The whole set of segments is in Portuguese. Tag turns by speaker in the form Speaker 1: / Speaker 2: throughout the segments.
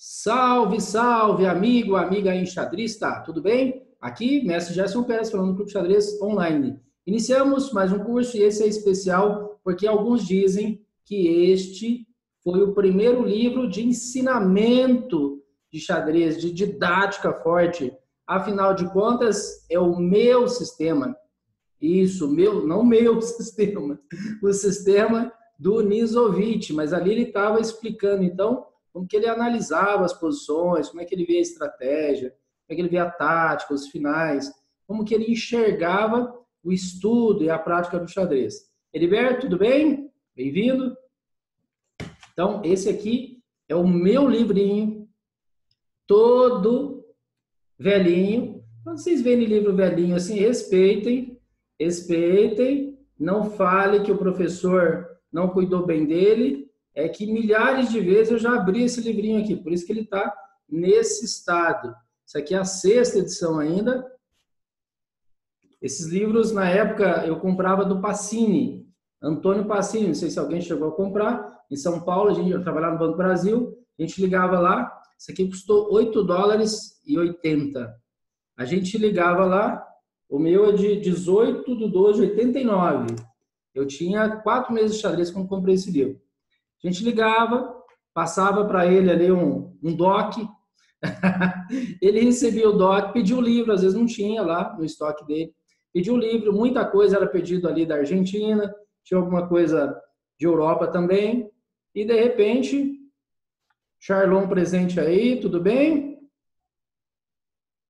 Speaker 1: Salve, salve, amigo, amiga enxadrista, tudo bem? Aqui, mestre Gerson Pérez, falando do Clube Xadrez Online. Iniciamos mais um curso e esse é especial porque alguns dizem que este foi o primeiro livro de ensinamento de xadrez, de didática forte. Afinal de contas, é o meu sistema. Isso, meu, não meu sistema, o sistema do Nisovich, mas ali ele estava explicando, então, como que ele analisava as posições, como é que ele via a estratégia, como é que ele via a tática, os finais, como que ele enxergava o estudo e a prática do xadrez. Heriberto, tudo bem? Bem-vindo. Então, esse aqui é o meu livrinho, todo velhinho. Quando vocês verem livro velhinho assim, respeitem, não fale que o professor não cuidou bem dele, é que milhares de vezes eu já abri esse livrinho aqui, por isso que ele está nesse estado. Isso aqui é a 6ª edição ainda. Esses livros, na época, eu comprava do Pacini, Antônio Pacini, não sei se alguém chegou a comprar, em São Paulo, eu trabalhava no Banco do Brasil, a gente ligava lá, isso aqui custou $8,80. A gente ligava lá, o meu é de 18/12/89. Eu tinha 4 meses de xadrez quando comprei esse livro. A gente ligava, passava para ele ali um doc, ele recebia o doc, pedia o livro, às vezes não tinha lá no estoque dele, pediu o livro, muita coisa era pedido ali da Argentina, tinha alguma coisa de Europa também, e de repente, Charlon presente aí, tudo bem?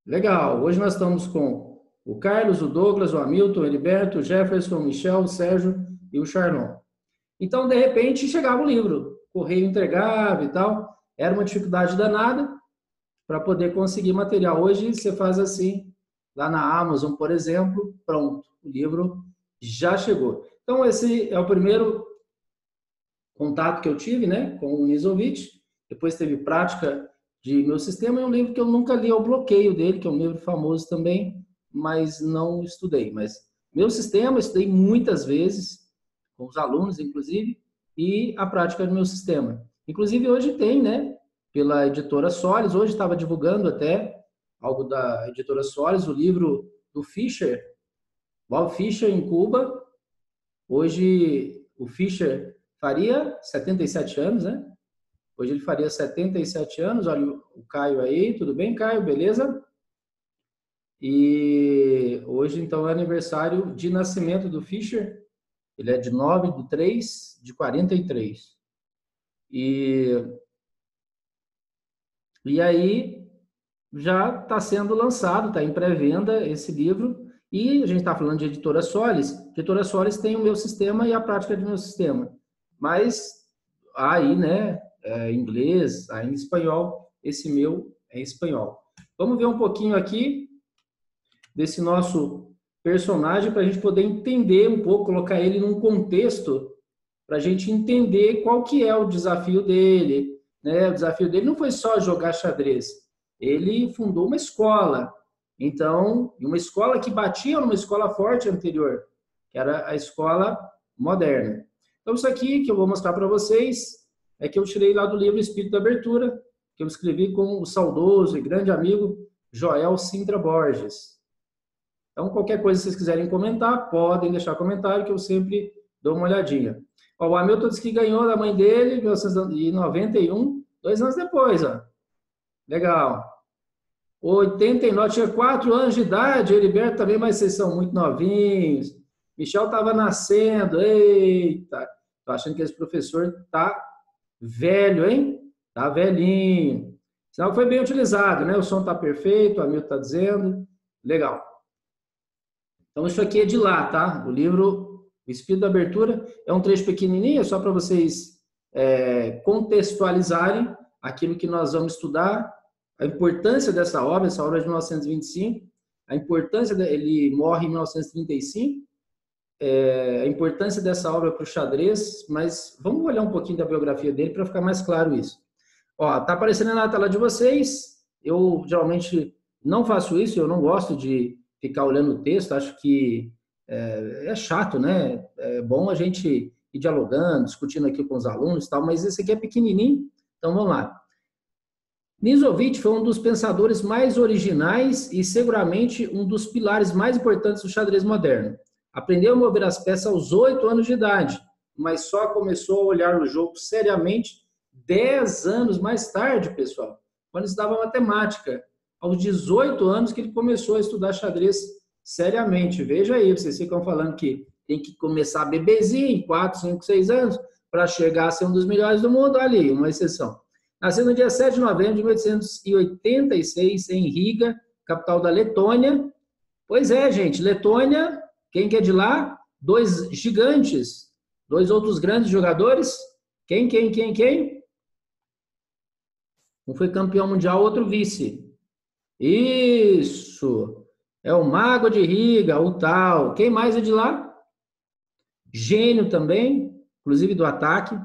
Speaker 1: Legal, hoje nós estamos com o Carlos, o Douglas, o Hamilton, o Heriberto, o Jefferson, o Michel, o Sérgio e o Charlon. Então, de repente, chegava o livro, correio entregava e tal, era uma dificuldade danada para poder conseguir material. Hoje você faz assim, lá na Amazon, por exemplo, pronto, o livro já chegou. Então, esse é o primeiro contato que eu tive, né, com o Nisovich. Depois teve Prática de Meu Sistema, é um livro que eu nunca li, é o Bloqueio dele, que é um livro famoso também, mas não estudei. Mas Meu Sistema, estudei muitas vezes, com os alunos, inclusive, e a Prática do Meu Sistema. Inclusive, hoje tem, né, pela editora Solis, hoje estava divulgando até algo da editora Solis, o livro do Fischer, Bob Fischer em Cuba. Hoje, o Fischer faria 77 anos, né? Hoje ele faria 77 anos. Olha o Caio aí, tudo bem, Caio? Beleza? E hoje, então, é aniversário de nascimento do Fischer. Ele é de 9/3/43. E aí, já está sendo lançado, está em pré-venda esse livro. E a gente está falando de Editora Solis. Editora Solis tem o Meu Sistema e a Prática do Meu Sistema. Mas aí, né, em inglês, aí em espanhol, esse meu é em espanhol. Vamos ver um pouquinho aqui desse nosso personagem para a gente poder entender um pouco, colocar ele num contexto para a gente entender qual que é o desafio dele, né? O desafio dele não foi só jogar xadrez, ele fundou uma escola, então, uma escola que batia numa escola forte anterior, que era a escola moderna. Então, isso aqui que eu vou mostrar para vocês é que eu tirei lá do livro Espírito da Abertura, que eu escrevi com o saudoso e grande amigo Joel Sintra Borges. Então, qualquer coisa que vocês quiserem comentar, podem deixar comentário que eu sempre dou uma olhadinha. Ó, o Hamilton disse que ganhou da mãe dele em 1991, 2 anos depois. Ó. Legal. 89, tinha 4 anos de idade, Heriberto também, mas vocês são muito novinhos. Michel estava nascendo, eita. Tô achando que esse professor tá velho, hein? Tá velhinho. Sinal que foi bem utilizado, né? O som tá perfeito, o Hamilton está dizendo. Legal. Então, isso aqui é de lá, tá? O livro O Espírito da Abertura é um trecho pequenininho, só para vocês contextualizarem aquilo que nós vamos estudar, a importância dessa obra. Essa obra é de 1925, a importância, ele morre em 1935, a importância dessa obra para o xadrez, mas vamos olhar um pouquinho da biografia dele para ficar mais claro isso. Ó, tá aparecendo na tela de vocês, eu geralmente não faço isso, eu não gosto de ficar olhando o texto, acho que é chato, né? É bom a gente ir dialogando, discutindo aqui com os alunos e tal, mas esse aqui é pequenininho, então vamos lá. Nisovich foi um dos pensadores mais originais e seguramente um dos pilares mais importantes do xadrez moderno. Aprendeu a mover as peças aos 8 anos de idade, mas só começou a olhar o jogo seriamente 10 anos mais tarde, pessoal, quando estudava matemática. Aos 18 anos que ele começou a estudar xadrez seriamente. Veja aí, vocês ficam falando que tem que começar bebezinho, 4, 5, 6 anos, para chegar a ser um dos melhores do mundo. Olha aí, uma exceção. Nasceu no dia 7 de novembro de 1886, em Riga, capital da Letônia. Pois é, gente, Letônia, quem que é de lá? Dois gigantes, dois outros grandes jogadores. Quem? Um foi campeão mundial, outro vice. Isso, é o Mago de Riga, o tal. Quem mais é de lá? Gênio também, inclusive do ataque.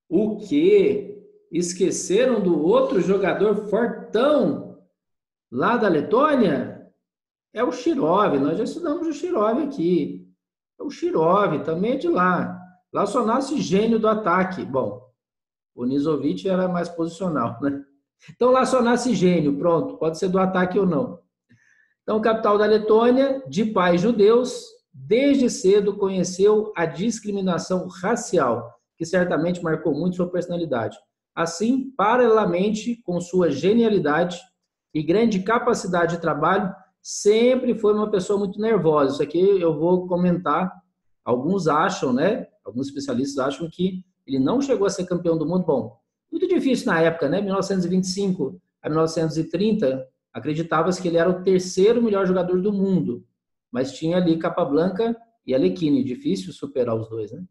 Speaker 1: O quê? Esqueceram do outro jogador fortão lá da Letônia? É o Shirov, nós já estudamos o Shirov aqui. É o Shirov, também é de lá. Lá só nasce gênio do ataque. Bom, o Nisovich era mais posicional, né? Então lá só nasce gênio, pronto, pode ser do ataque ou não. Então, capital da Letônia, de pais judeus, desde cedo conheceu a discriminação racial, que certamente marcou muito sua personalidade. Assim, paralelamente com sua genialidade e grande capacidade de trabalho, sempre foi uma pessoa muito nervosa. Isso aqui eu vou comentar. Alguns acham, né? Alguns especialistas acham que ele não chegou a ser campeão do mundo. Bom, muito difícil na época, né? 1925 a 1930, acreditava-se que ele era o terceiro melhor jogador do mundo, mas tinha ali Capablanca e Alekhine, difícil superar os dois, né?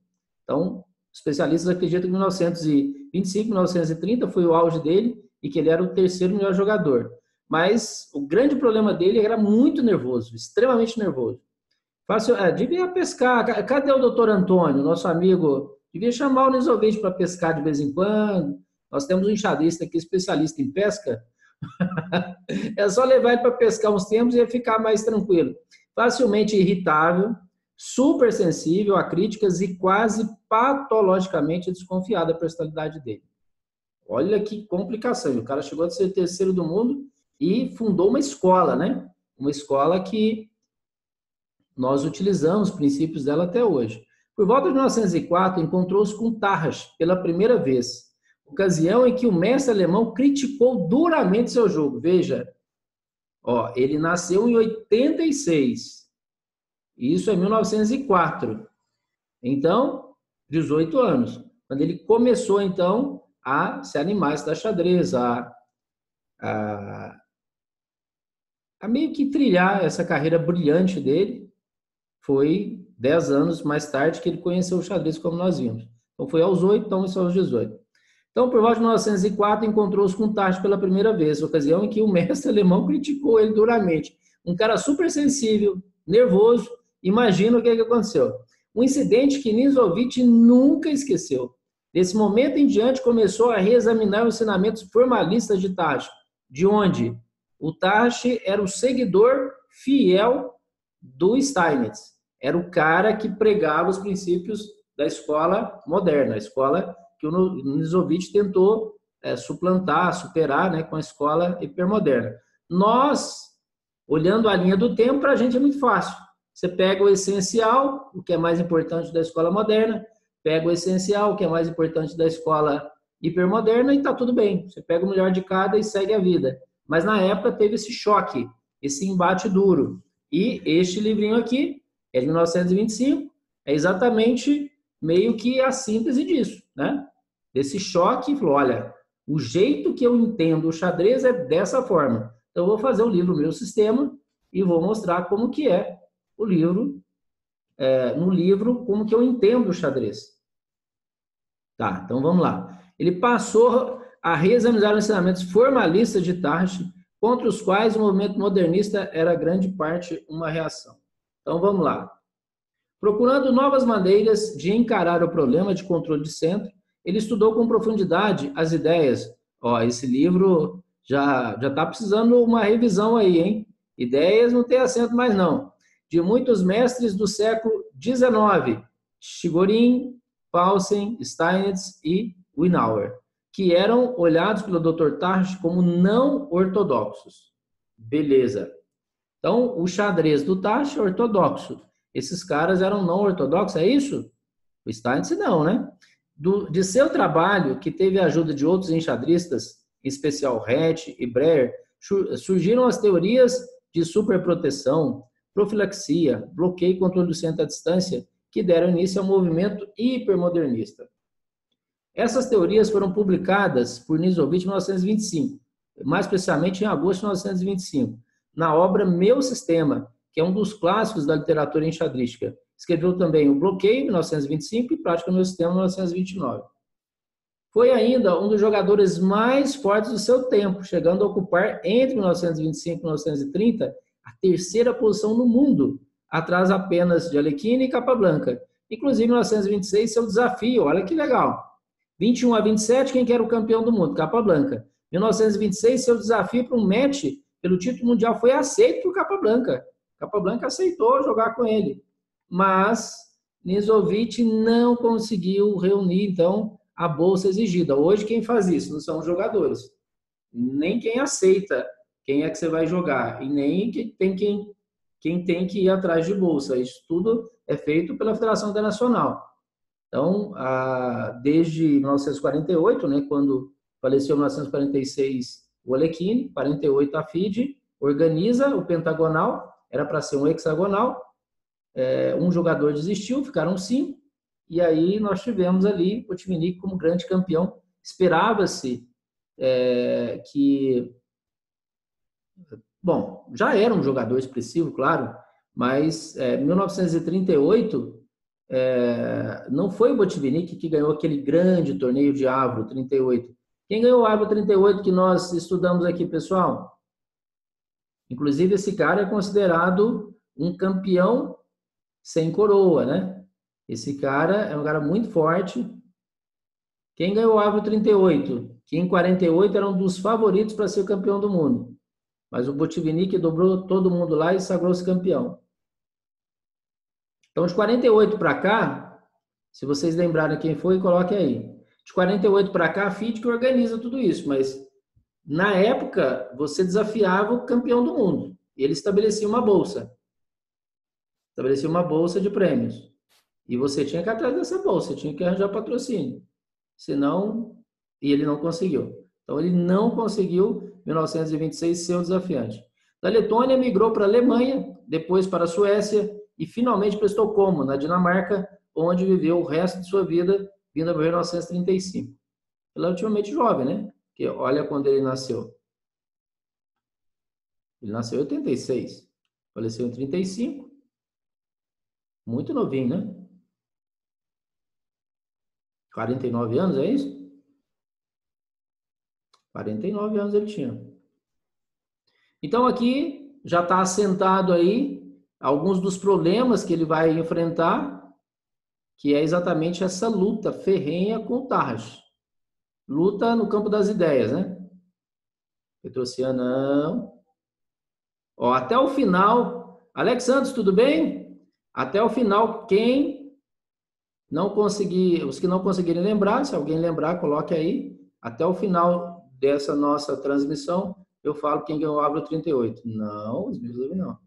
Speaker 1: Então, especialistas acreditam que 1925, 1930 foi o auge dele e que ele era o terceiro melhor jogador. Mas o grande problema dele era muito nervoso, extremamente nervoso. Devia pescar. Cadê o doutor Antônio, nosso amigo? Devia chamar o Nisovich para pescar de vez em quando. Nós temos um enxadrista aqui, especialista em pesca. É só levar ele para pescar uns tempos e ia ficar mais tranquilo. Facilmente irritável, super sensível a críticas e quase patologicamente desconfiado da personalidade dele. Olha que complicação. O cara chegou a ser terceiro do mundo e fundou uma escola, né? Uma escola que nós utilizamos os princípios dela até hoje. Por volta de 1904, encontrou-se com Tarras pela primeira vez, ocasião em que o mestre alemão criticou duramente seu jogo. Veja, ó, ele nasceu em 86, isso é 1904. Então, 18 anos. Quando ele começou, então, a se animar a estudar xadrez, a meio que trilhar essa carreira brilhante dele, foi 10 anos mais tarde que ele conheceu o xadrez, como nós vimos. Então, foi aos 8, então isso aos 18. Então, por volta de 1904, encontrou-se com Tarde pela primeira vez, ocasião em que o mestre alemão criticou ele duramente. Um cara super sensível, nervoso. Imagina o que aconteceu. Um incidente que Nisovich nunca esqueceu. Desse momento em diante, começou a reexaminar os ensinamentos formalistas de Tarde. De onde? O Tarde era o seguidor fiel do Steinitz. Era o cara que pregava os princípios da escola moderna, a escola que o Nisovich tentou suplantar, superar, né, com a escola hipermoderna. Nós, olhando a linha do tempo, para a gente é muito fácil. Você pega o essencial, o que é mais importante da escola moderna, pega o essencial, o que é mais importante da escola hipermoderna e está tudo bem. Você pega o melhor de cada e segue a vida. Mas na época teve esse choque, esse embate duro. E este livrinho aqui, é de 1925, é exatamente meio que a síntese disso, né? Desse choque, falou, olha, o jeito que eu entendo o xadrez é dessa forma. Então, eu vou fazer o livro Meu Sistema e vou mostrar como que é o livro, no livro, como que eu entendo o xadrez. Tá, então vamos lá. Ele passou a reexaminar os ensinamentos formalistas de Tarde, contra os quais o movimento modernista era grande parte uma reação. Então vamos lá. Procurando novas maneiras de encarar o problema de controle de centro, ele estudou com profundidade as ideias. Ó, esse livro já está precisando uma revisão aí, hein? Ideias não tem acento mais não. De muitos mestres do século XIX, Chigorin, Paulsen, Steinitz e Winauer, que eram olhados pelo Dr. Tarsch como não ortodoxos. Beleza. Então, o xadrez do Tarsch é ortodoxo. Esses caras eram não ortodoxos, é isso? O Steinitz não, né? De seu trabalho, que teve a ajuda de outros enxadristas, em especial Hatch e Breyer, surgiram as teorias de superproteção, profilaxia, bloqueio e controle do centro à distância, que deram início ao movimento hipermodernista. Essas teorias foram publicadas por Nisovich em 1925, mais precisamente em agosto de 1925, na obra Meu Sistema, que é um dos clássicos da literatura enxadrística. Escreveu também O Bloqueio, em 1925, e Prática do Meu Sistema, em 1929. Foi ainda um dos jogadores mais fortes do seu tempo, chegando a ocupar, entre 1925 e 1930, a terceira posição no mundo, atrás apenas de Alekhine e Capablanca. Inclusive, em 1926, seu desafio, olha que legal. 21 a 27, quem que era o campeão do mundo? Capablanca. Em 1926, seu desafio para um match pelo título mundial foi aceito por Capablanca. Capablanca aceitou jogar com ele. Mas Nisovich não conseguiu reunir, então, a bolsa exigida. Hoje, quem faz isso? Não são os jogadores. Nem quem aceita quem é que você vai jogar. E nem quem tem que ir atrás de bolsa. Isso tudo é feito pela Federação Internacional. Então, desde 1948, né, quando faleceu em 1946 o Alekhine, 48 a FIDE, organiza o pentagonal, era para ser um hexagonal, um jogador desistiu, ficaram 5, e aí nós tivemos ali o Botvinnik como grande campeão. Esperava-se que... Bom, já era um jogador expressivo, claro, mas em 1938... não foi o Botvinnik que ganhou aquele grande torneio de Avro 38. Quem ganhou o Avro 38 que nós estudamos aqui, pessoal? Inclusive, esse cara é considerado um campeão sem coroa, né? Esse cara é um cara muito forte. Quem ganhou o Avro 38? Que em 48 era um dos favoritos para ser o campeão do mundo. Mas o Botvinnik dobrou todo mundo lá e sagrou-se campeão. Então, de 48 para cá, se vocês lembrarem quem foi, coloque aí. De 48 para cá, a FIDE que organiza tudo isso, mas na época você desafiava o campeão do mundo. E ele estabelecia uma bolsa. Estabelecia uma bolsa de prêmios. E você tinha que ir atrás dessa bolsa, tinha que arranjar patrocínio. Senão, e ele não conseguiu. Então, ele não conseguiu, em 1926, ser o desafiante. Da Letônia, migrou para a Alemanha, depois para a Suécia, e finalmente para Estocolmo, na Dinamarca, onde viveu o resto de sua vida, vindo a morrer em 1935. Relativamente jovem, né? Porque olha quando ele nasceu. Ele nasceu em 86, faleceu em 35. Muito novinho, né? 49 anos, é isso? 49 anos ele tinha. Então, aqui já está assentado aí alguns dos problemas que ele vai enfrentar, que é exatamente essa luta ferrenha com o Tarras. Luta no campo das ideias, né? Petrociano, não. Ó, até o final. Alex Santos, tudo bem? Até o final, quem não conseguir, os que não conseguirem lembrar, se alguém lembrar, coloque aí. Até o final dessa nossa transmissão, eu falo quem ganhou o Avro 38. Não, Smilov não.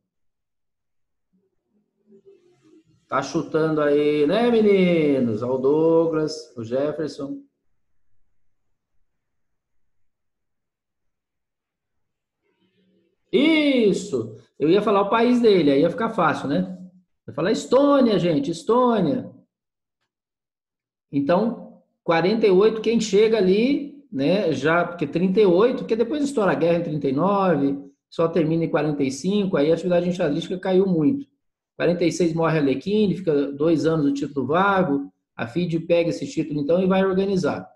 Speaker 1: Tá chutando aí, né, meninos? O Douglas, o Jefferson. Isso! Eu ia falar o país dele, aí ia ficar fácil, né? Eu ia falar Estônia, gente, Estônia. Então, 48, quem chega ali, né, já, porque 38, porque depois estoura a guerra em 39, só termina em 45, aí a atividade enxadrística caiu muito. 46 morre a Alekhine, fica 2 anos o título vago, a FIDE pega esse título então e vai organizar.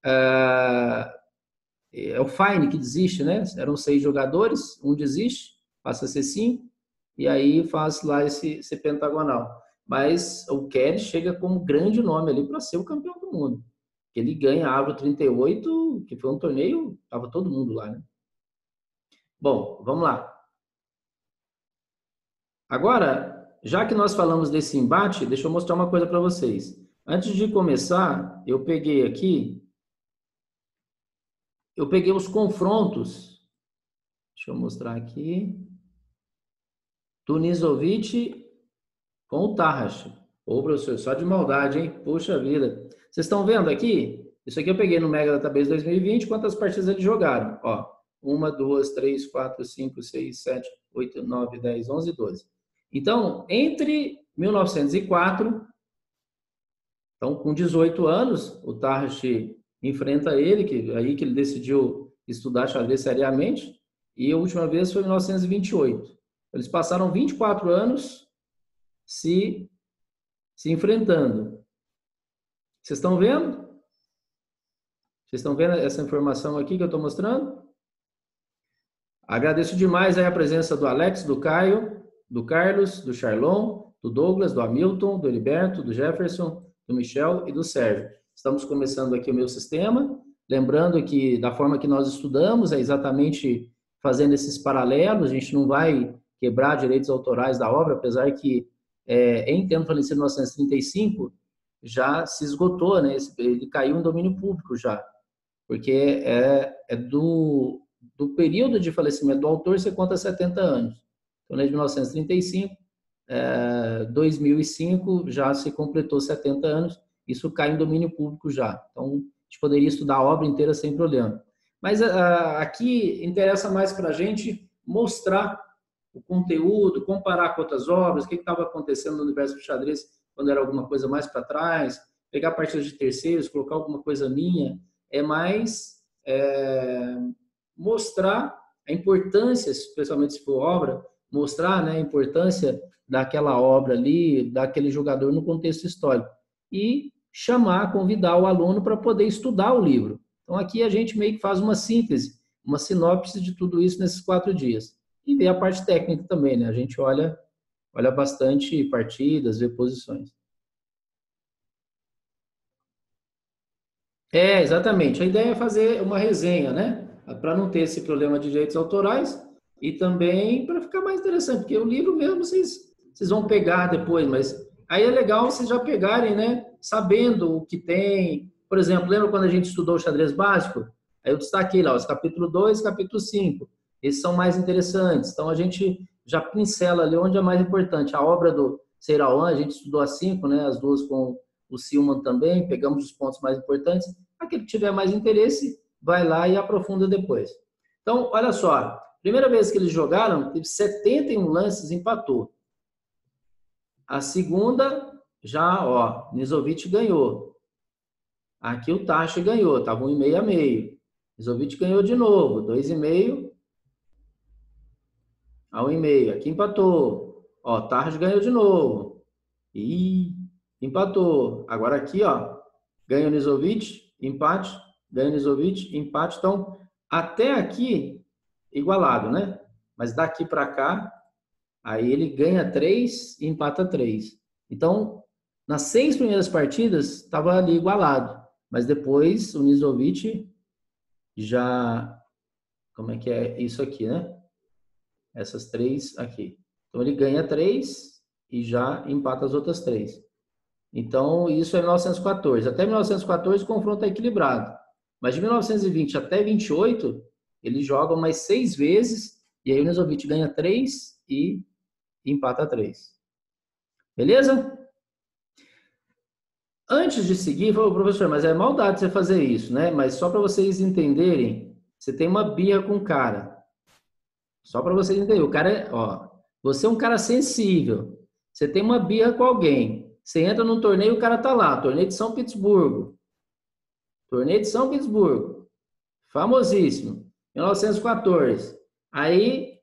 Speaker 1: É o Fine que desiste, né? Eram 6 jogadores, um desiste, passa a ser 5, e aí faz lá esse pentagonal. Mas o Kelly chega como grande nome ali para ser o campeão do mundo. Ele ganha a Avro 38, que foi um torneio, estava todo mundo lá, né? Bom, vamos lá. Agora, já que nós falamos desse embate, deixa eu mostrar uma coisa para vocês. Antes de começar, eu peguei os confrontos. Deixa eu mostrar aqui. Do Nizovic com o Tarrasch. Ô, professor, só de maldade, hein? Puxa vida. Vocês estão vendo aqui? Isso aqui eu peguei no Mega Database 2020, quantas partidas eles jogaram. Ó, 1, 2, 3, 4, 5, 6, 7, 8, 9, 10, 11, 12. Então, entre 1904, então com 18 anos, o Tarrasch enfrenta ele, aí que ele decidiu estudar xadrez seriamente, e a última vez foi em 1928. Eles passaram 24 anos se enfrentando. Vocês estão vendo? Vocês estão vendo essa informação aqui que eu estou mostrando? Agradeço demais aí a presença do Alex, do Caio, do Carlos, do Charlon, do Douglas, do Hamilton, do Heriberto, do Jefferson, do Michel e do Sérgio. Estamos começando aqui o meu sistema. Lembrando que da forma que nós estudamos é exatamente fazendo esses paralelos. A gente não vai quebrar direitos autorais da obra, apesar que em Tendo Falecido em 1935 já se esgotou, né? Ele caiu em domínio público já, porque é do período de falecimento do autor, você conta 70 anos. Então, desde 1935, 2005, já se completou 70 anos, isso cai em domínio público já. Então, a gente poderia estudar a obra inteira sem problema. Mas aqui interessa mais para a gente mostrar o conteúdo, comparar com outras obras, o que estava acontecendo no universo do xadrez quando era alguma coisa mais para trás, pegar partidas de terceiros, colocar alguma coisa minha, é mais mostrar a importância, especialmente se for obra, mostrar, né, a importância daquela obra ali, daquele jogador no contexto histórico. E chamar, convidar o aluno para poder estudar o livro. Então, aqui a gente meio que faz uma síntese, uma sinopse de tudo isso nesses 4 dias. E vê a parte técnica também, né? A gente olha bastante partidas, vê posições. Exatamente. A ideia é fazer uma resenha, né? Para não ter esse problema de direitos autorais e também para ficar mais interessante, porque o livro mesmo vocês vão pegar depois, mas aí é legal vocês já pegarem, né? Sabendo o que tem. Por exemplo, lembra quando a gente estudou o xadrez básico? Aí eu destaquei lá os capítulo 2 e capítulo 5. Esses são mais interessantes. Então a gente já pincela ali onde é mais importante. A obra do Seirawan, a gente estudou as 5, né? As duas com o Silman também, pegamos os pontos mais importantes. Aquele que tiver mais interesse, vai lá e aprofunda depois. Então, olha só, primeira vez que eles jogaram, teve 71 lances, empatou. A segunda, já, ó, Nizovic ganhou. Aqui o Tarrasch ganhou, estava 1,5 a meio. Nizovic ganhou de novo, 2,5 a 1,5. Aqui empatou. Ó, Tarrasch ganhou de novo. E empatou. Agora aqui, ó, ganha o Nizovic, empate, ganha o Nizovic, empate. Então, até aqui, igualado, né? Mas daqui para cá, aí ele ganha 3 e empata 3. Então, nas 6 primeiras partidas, estava ali igualado. Mas depois, o Nizovic já... Como é que é isso aqui, né? Essas 3 aqui. Então, ele ganha 3 e já empata as outras 3. Então, isso é 1914. Até 1914, o confronto é equilibrado. Mas de 1920 até 28, eles jogam mais 6 vezes, e aí o Nizovic ganha 3 e empata 3. Beleza? Antes de seguir, falou, professor, mas é maldade você fazer isso, né? Mas só para vocês entenderem, você tem uma birra com o cara. Só para vocês entenderem. O cara é, ó, você é um cara sensível. Você tem uma birra com alguém. Você entra num torneio, o cara tá lá, torneio de São Petersburgo. Torneio de São Petersburgo. Famosíssimo. 1914. Aí,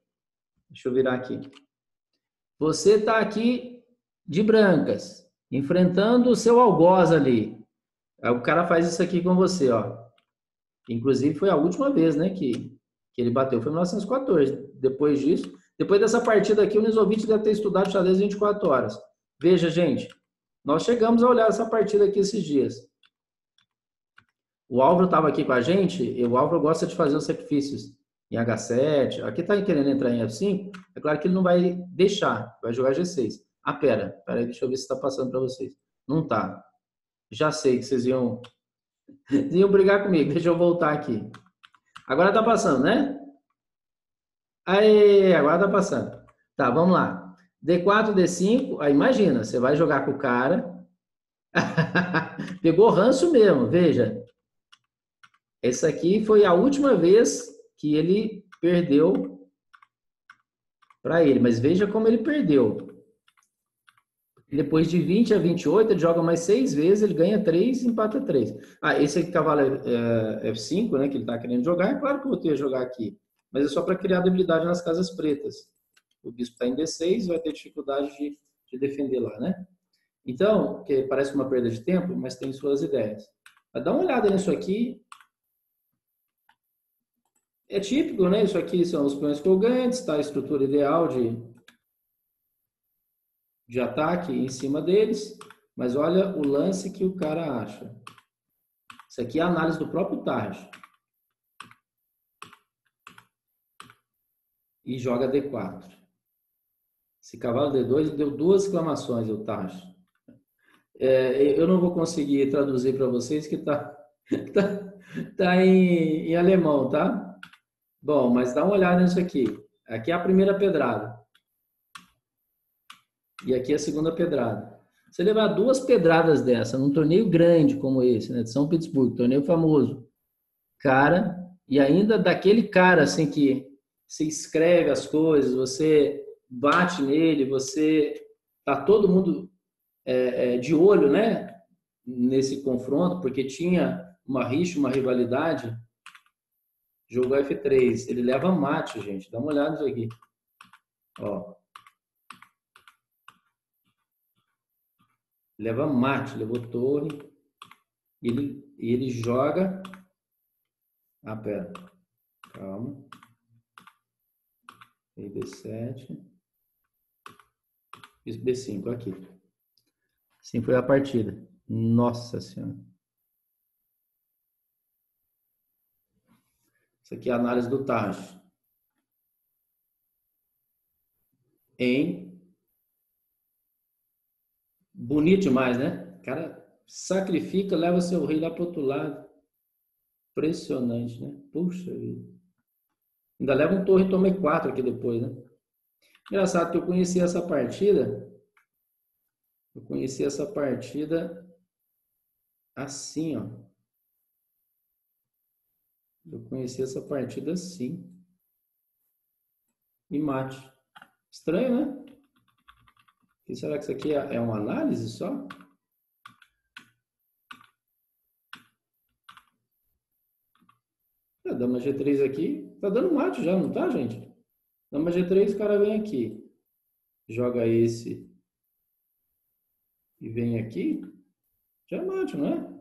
Speaker 1: deixa eu virar aqui. Você tá aqui de brancas, enfrentando o seu algoz ali. Aí o cara faz isso aqui com você, ó. Inclusive, foi a última vez, né, que ele bateu. Foi em 1914. Depois disso, depois dessa partida aqui, o Nizovic deve ter estudado xadrez 24 horas. Veja, gente, nós chegamos a olhar essa partida aqui esses dias. O Álvaro estava aqui com a gente, e o Álvaro gosta de fazer os sacrifícios em H7. Aqui está querendo entrar em F5, é claro que ele não vai deixar, vai jogar G6. Ah, pera aí, deixa eu ver se está passando para vocês. Não está. Já sei que vocês iam brigar comigo. Deixa eu voltar aqui. Agora tá passando, né? Aí, agora tá passando. Tá, vamos lá. D4, D5. Aí, imagina, você vai jogar com o cara. Pegou ranço mesmo, veja. Essa aqui foi a última vez que ele perdeu para ele. Mas veja como ele perdeu. Depois de 20 a 28, ele joga mais 6 vezes, ele ganha 3 e empata 3. Ah, esse aqui, cavalo F5, né, que ele está querendo jogar, é claro que eu vou ter que jogar aqui. Mas é só para criar debilidade nas casas pretas. O bispo está em D6, vai ter dificuldade de defender lá, né? Então, que parece uma perda de tempo, mas tem suas ideias. Mas dá uma olhada nisso aqui. É típico, né? Isso aqui são os peões colgantes, tá? A estrutura ideal de ataque em cima deles. Mas olha o lance que o cara acha. Isso aqui é a análise do próprio Tarja. E joga D4. Esse cavalo D2 deu 2 exclamações, o Tarja. Eu não vou conseguir traduzir para vocês que tá em alemão, tá? Bom, mas dá uma olhada nisso aqui. Aqui é a primeira pedrada. E aqui é a segunda pedrada. Você levar 2 pedradas dessa num torneio grande como esse, né, de São Petersburgo, torneio famoso, cara, e ainda daquele cara assim que se escreve as coisas, você bate nele, você tá todo mundo de olho, né, nesse confronto, porque tinha uma rixa, uma rivalidade. Jogou F3, ele leva mate, gente, dá uma olhada nisso aqui, ó. Leva mate, levou torre, ele joga. Ah, pera, calma. Rei B7. Isso B5 aqui. Assim foi a partida. Nossa Senhora. Isso aqui é a análise do Taj. Bonito demais, né? O cara sacrifica, leva seu rei lá para o outro lado. Impressionante, né? Puxa vida. Ainda leva um torre e toma E4 aqui depois, né? Engraçado que eu conheci essa partida. Eu conheci essa partida assim, ó. Eu conheci essa partida assim. E mate. Estranho, né? E será que isso aqui é uma análise só? A dama G3 aqui. Tá dando mate já, não tá, gente? Dama G3, o cara vem aqui. Joga esse. E vem aqui. Já é mate, não é?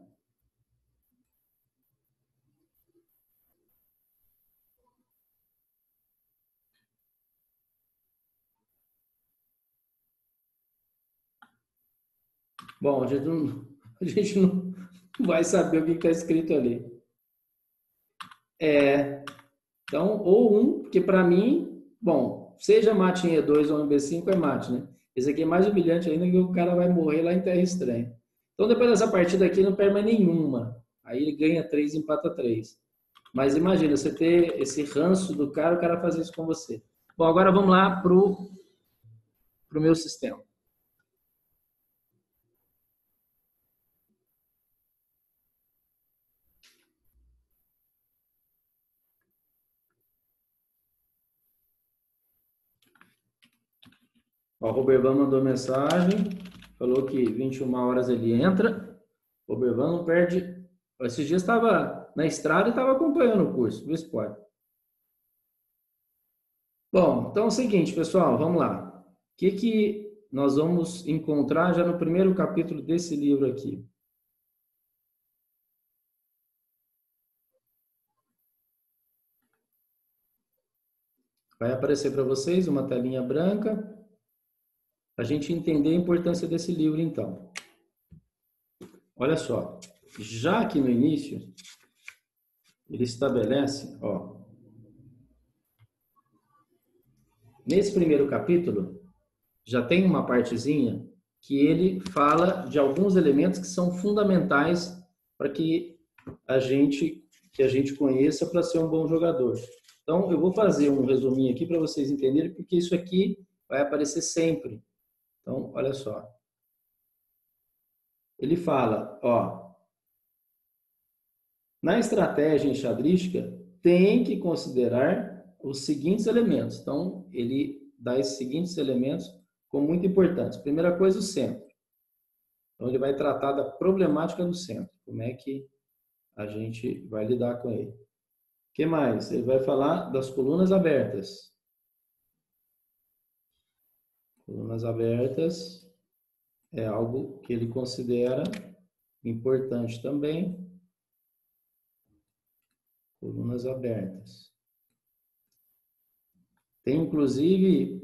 Speaker 1: Bom, a gente não vai saber o que está escrito ali. Então, ou um, porque para mim, bom, seja mate em E2 ou em B5 é mate, né? Esse aqui é mais humilhante ainda, que o cara vai morrer lá em terra estranha. Então, depois dessa partida aqui, não perde mais nenhuma. Aí ele ganha 3 e empata 3. Mas imagina, você ter esse ranço do cara, o cara fazer isso com você. Bom, agora vamos lá pro meu sistema. O Robervan mandou mensagem, falou que 21 horas ele entra. O Robervan não perde. Esses dias estava na estrada e estava acompanhando o curso, vê se pode. Bom, então é o seguinte, pessoal, vamos lá. O que nós vamos encontrar já no primeiro capítulo desse livro aqui? Vai aparecer para vocês uma telinha branca, para a gente entender a importância desse livro, então. Olha só, já aqui no início, ele estabelece, ó, nesse primeiro capítulo, já tem uma partezinha que ele fala de alguns elementos que são fundamentais para que a gente conheça para ser um bom jogador. Então, eu vou fazer um resuminho aqui para vocês entenderem, porque isso aqui vai aparecer sempre. Então, olha só. Ele fala, ó, na estratégia enxadrística, tem que considerar os seguintes elementos. Então, ele dá esses seguintes elementos como muito importantes. Primeira coisa, o centro. Então, ele vai tratar da problemática do centro. Como é que a gente vai lidar com ele. O que mais? Ele vai falar das colunas abertas. Colunas abertas é algo que ele considera importante também. Colunas abertas. Tem inclusive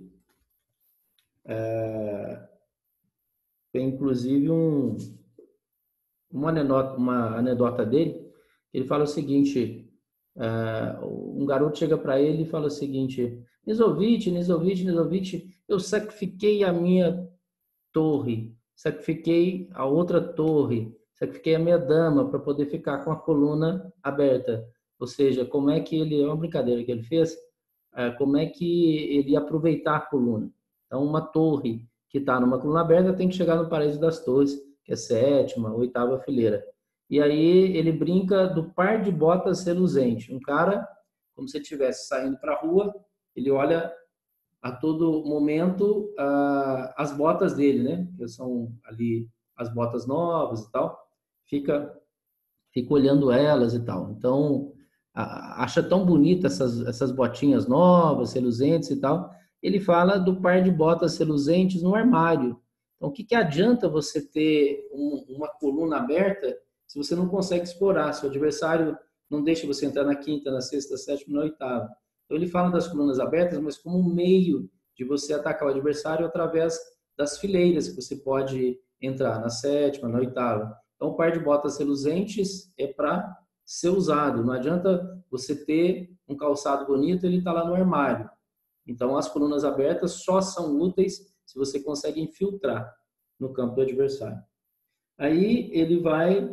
Speaker 1: uma anedota dele. Ele fala o seguinte: um garoto chega para ele e fala o seguinte: Nizovic, eu sacrifiquei a minha torre, sacrifiquei a outra torre, sacrifiquei a minha dama para poder ficar com a coluna aberta. Ou seja, como é que ele, é uma brincadeira que ele fez, como é que ele ia aproveitar a coluna. Então, uma torre que está numa coluna aberta tem que chegar no paraíso das torres, que é sétima, oitava fileira. E aí ele brinca do par de botas reluzente. Um cara, como se estivesse saindo para a rua, ele olha a todo momento as botas dele, né? Que são ali as botas novas e tal. Fica olhando elas e tal. Então, acha tão bonita essas botinhas novas, reluzentes e tal. Ele fala do par de botas reluzentes no armário. Então, o que adianta você ter uma coluna aberta se você não consegue explorar? Se o adversário não deixa você entrar na quinta, na sexta, sétima, na oitava. Então, ele fala das colunas abertas, mas como um meio de você atacar o adversário através das fileiras que você pode entrar na sétima, na oitava. Então, o par de botas reluzentes é para ser usado. Não adianta você ter um calçado bonito e ele está lá no armário. Então, as colunas abertas só são úteis se você consegue infiltrar no campo do adversário. Aí, ele vai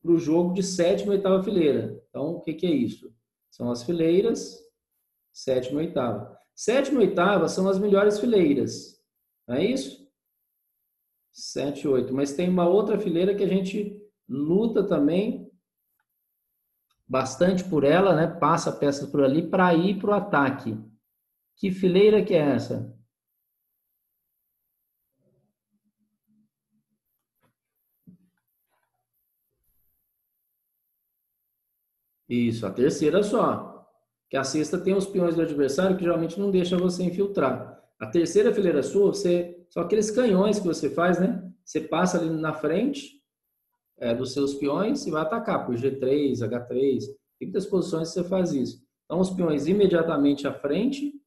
Speaker 1: para o jogo de sétima e oitava fileira. Então, o que é isso? São as fileiras, sétima e oitava. Sétima e oitava são as melhores fileiras. Não é isso? 7 e 8. Mas tem uma outra fileira que a gente luta também bastante por ela, né? Passa peças por ali para ir para o ataque. Que fileira que é essa? Isso, a terceira só. Que a sexta tem os peões do adversário que geralmente não deixa você infiltrar. A terceira fileira sua, são aqueles canhões que você faz, né? Você passa ali na frente dos seus peões e vai atacar por G3, H3. Tem muitas posições que você faz isso. Então, os peões imediatamente à frente,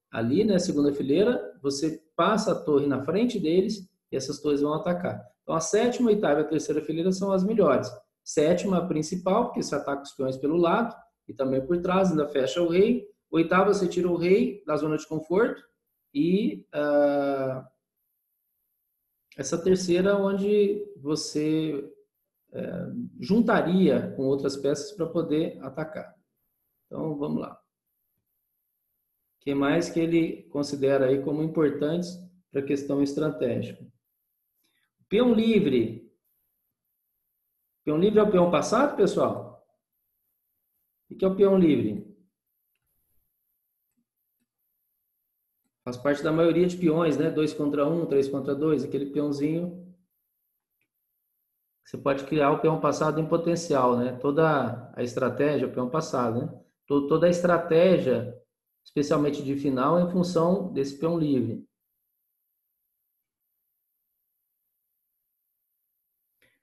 Speaker 1: ali, né, segunda fileira, você passa a torre na frente deles e essas torres vão atacar. Então, a sétima, oitava e a terceira fileira são as melhores. Sétima, principal, porque você ataca os peões pelo lado e também por trás, ainda fecha o rei. Oitava, você tira o rei da zona de conforto e essa terceira, onde você juntaria com outras peças para poder atacar. Então, vamos lá. O que mais que ele considera aí como importantes para a questão estratégica? Peão livre. Peão livre é o peão passado, pessoal? O que é o peão livre? Faz parte da maioria de peões, né? 2 contra 1, 3 contra 2, aquele peãozinho. Você pode criar o peão passado em potencial, né? Toda a estratégia, o peão passado, né? Toda a estratégia, especialmente de final, é em função desse peão livre.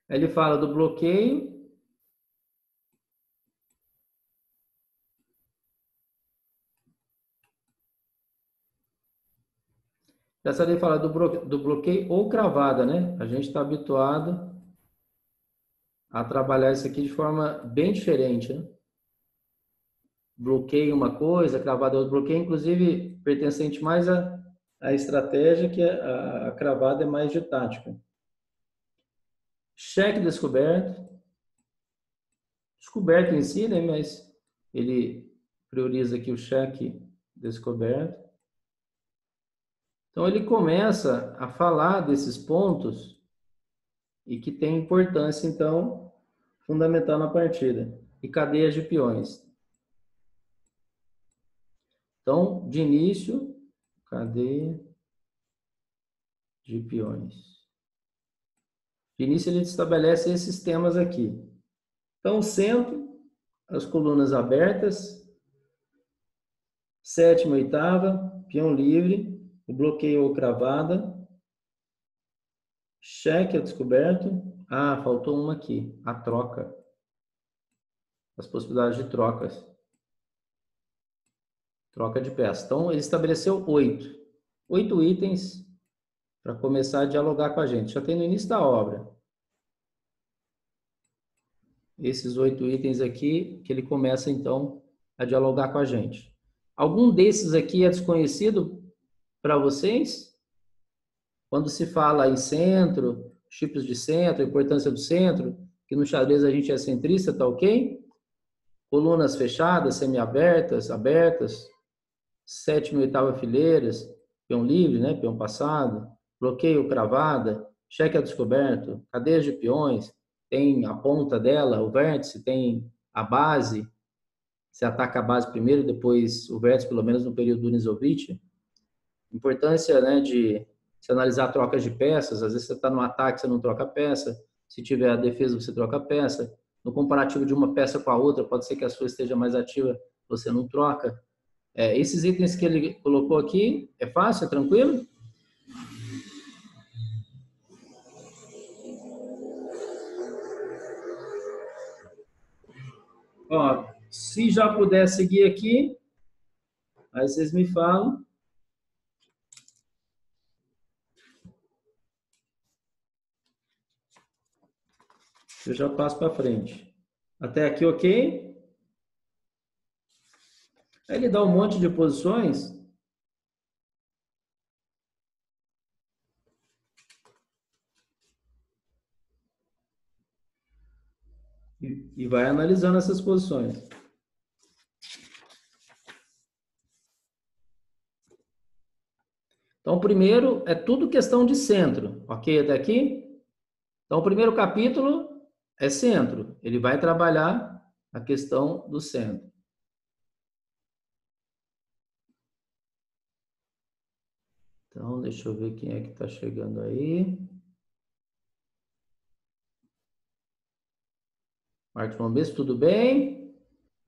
Speaker 1: Ele fala do bloqueio. Essa ele fala do bloqueio ou cravada, né? A gente está habituado a trabalhar isso aqui de forma bem diferente, né? Bloqueio uma coisa, cravada outra. Bloqueio, inclusive, pertencente mais a estratégia, que a cravada é mais de tática. Cheque descoberto. Descoberto em si, né? Mas ele prioriza aqui o cheque descoberto. Então, ele começa a falar desses pontos e que tem importância, então, fundamental na partida. E cadeias de peões. Então, de início, cadeia de peões. De início, ele estabelece esses temas aqui. Então, centro, as colunas abertas, sétima, oitava, peão livre, o bloqueio ou cravada, cheque a descoberto. Ah, faltou uma aqui, a troca. As possibilidades de trocas. Troca de peça. Então, ele estabeleceu 8. 8 itens para começar a dialogar com a gente. Já tem no início da obra. Esses 8 itens aqui, que ele começa, então, a dialogar com a gente. Algum desses aqui é desconhecido para vocês? Quando se fala em centro, tipos de centro, importância do centro, que no xadrez a gente é centrista, tá ok? Colunas fechadas, semiabertas, abertas, sétima e oitava fileiras, peão livre, né? Peão passado, bloqueio cravada, cheque a descoberto, cadeias de peões, tem a ponta dela, o vértice, tem a base, você ataca a base primeiro, depois o vértice, pelo menos no período do Nizovic. Importância, né, de se analisar trocas de peças, às vezes você está no ataque, você não troca peça, se tiver a defesa, você troca peça. No comparativo de uma peça com a outra, pode ser que a sua esteja mais ativa, você não troca. Esses itens que ele colocou aqui, é fácil, é tranquilo? Ó, se já puder seguir aqui, aí vocês me falam. Eu já passo para frente. Até aqui, ok? Aí ele dá um monte de posições. E vai analisando essas posições. Então, o primeiro é tudo questão de centro, ok? Até aqui? Então, o primeiro capítulo é centro. Ele vai trabalhar a questão do centro. Então, deixa eu ver quem é que está chegando aí. Marcos Bombes, tudo bem?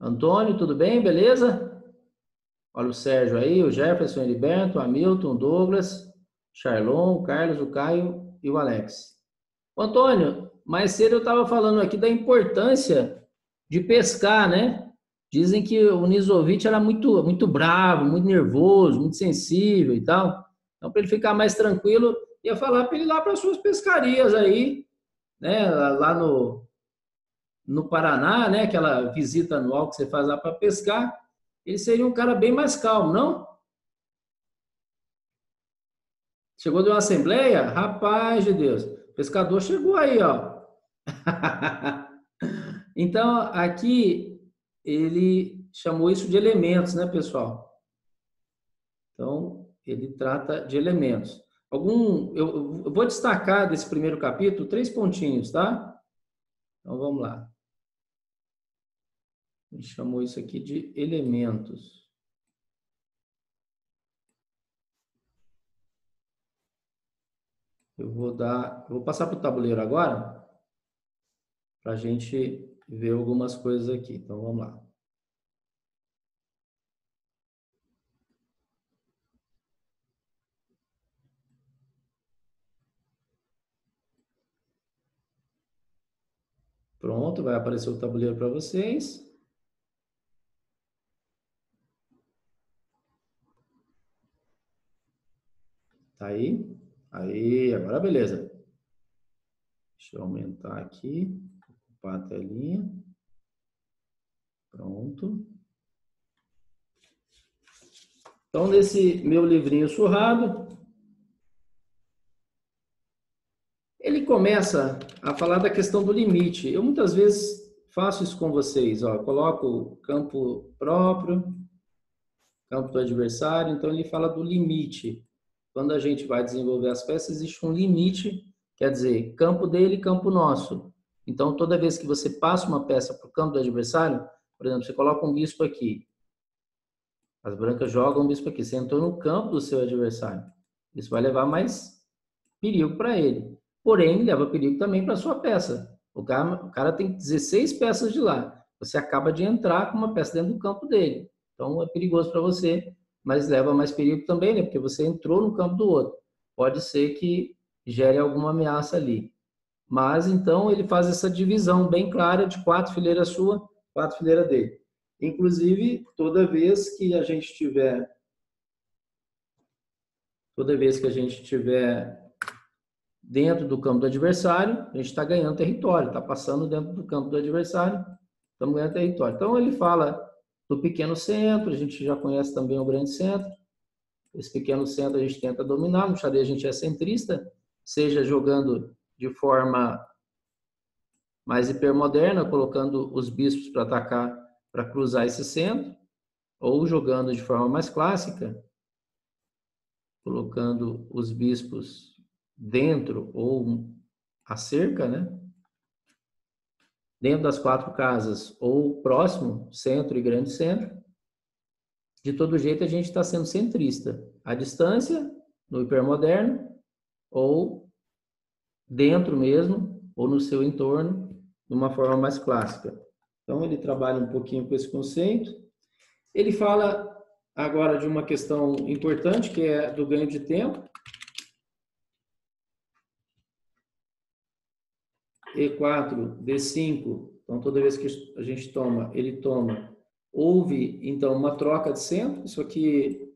Speaker 1: Antônio, tudo bem? Beleza? Olha o Sérgio aí, o Jefferson, o Heriberto, o Hamilton, o Douglas, Charlon, o Carlos, o Caio e o Alex. O Antônio, mais cedo eu estava falando aqui da importância de pescar, né? Dizem que o Nizovic era muito bravo, muito nervoso, muito sensível e tal. Então, para ele ficar mais tranquilo, ia falar para ele ir lá para as suas pescarias aí, né? Lá no Paraná, né? Aquela visita anual que você faz lá para pescar. Ele seria um cara bem mais calmo, não? Chegou de uma assembleia? Rapaz de Deus, o pescador chegou aí, ó. Então, aqui ele chamou isso de elementos, né, pessoal? Então, ele trata de elementos. Eu vou destacar desse primeiro capítulo 3 pontinhos, tá? Então, vamos lá. Ele chamou isso aqui de elementos. Eu vou passar para o tabuleiro agora, para a gente ver algumas coisas aqui. Então, vamos lá. Pronto, vai aparecer o tabuleiro para vocês. Tá aí? Aí, agora beleza. Deixa eu aumentar aqui, ocupar a telinha. Pronto. Então, nesse meu livrinho surrado, ele começa a falar da questão do limite. Eu muitas vezes faço isso com vocês, ó, coloco campo próprio, campo do adversário, então ele fala do limite. Quando a gente vai desenvolver as peças, existe um limite, quer dizer, campo dele, campo nosso. Então, toda vez que você passa uma peça para o campo do adversário, por exemplo, você coloca um bispo aqui, as brancas jogam um bispo aqui, você entrou no campo do seu adversário. Isso vai levar mais perigo para ele. Porém, leva perigo também para a sua peça. O cara tem 16 peças de lá. Você acaba de entrar com uma peça dentro do campo dele. Então, é perigoso para você, mas leva mais perigo também, né? Porque você entrou no campo do outro. Pode ser que gere alguma ameaça ali. Mas, então, ele faz essa divisão bem clara de 4 fileiras sua, 4 fileiras dele. Inclusive, toda vez que a gente tiver dentro do campo do adversário, a gente está ganhando território, está passando dentro do campo do adversário, estamos ganhando território. Então, ele fala do pequeno centro, a gente já conhece também o grande centro. Esse pequeno centro a gente tenta dominar, no xadrez a gente é centrista, seja jogando de forma mais hipermoderna, colocando os bispos para atacar, para cruzar esse centro, ou jogando de forma mais clássica, colocando os bispos dentro ou a cerca, né? Dentro das 4 casas ou próximo, centro e grande centro. De todo jeito, a gente está sendo centrista. À distância, no hipermoderno, ou dentro mesmo, ou no seu entorno, de uma forma mais clássica. Então, ele trabalha um pouquinho com esse conceito. Ele fala agora de uma questão importante, que é do ganho de tempo. E4, D5, então toda vez que a gente toma, ele toma. Houve, então, uma troca de centro, isso aqui,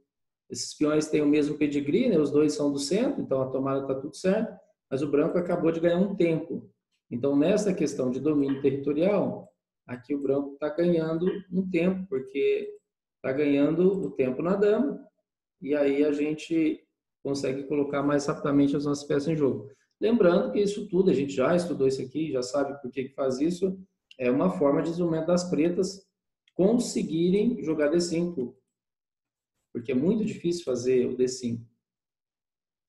Speaker 1: esses peões têm o mesmo pedigree, né? Os dois são do centro, então a tomada está tudo certo, mas o branco acabou de ganhar um tempo. Então, nessa questão de domínio territorial, aqui o branco está ganhando um tempo, porque está ganhando o tempo na dama, e aí a gente consegue colocar mais rapidamente as nossas peças em jogo. Lembrando que isso tudo, a gente já estudou isso aqui, já sabe por que faz isso, é uma forma de desenvolvimento das pretas conseguirem jogar D5, porque é muito difícil fazer o D5.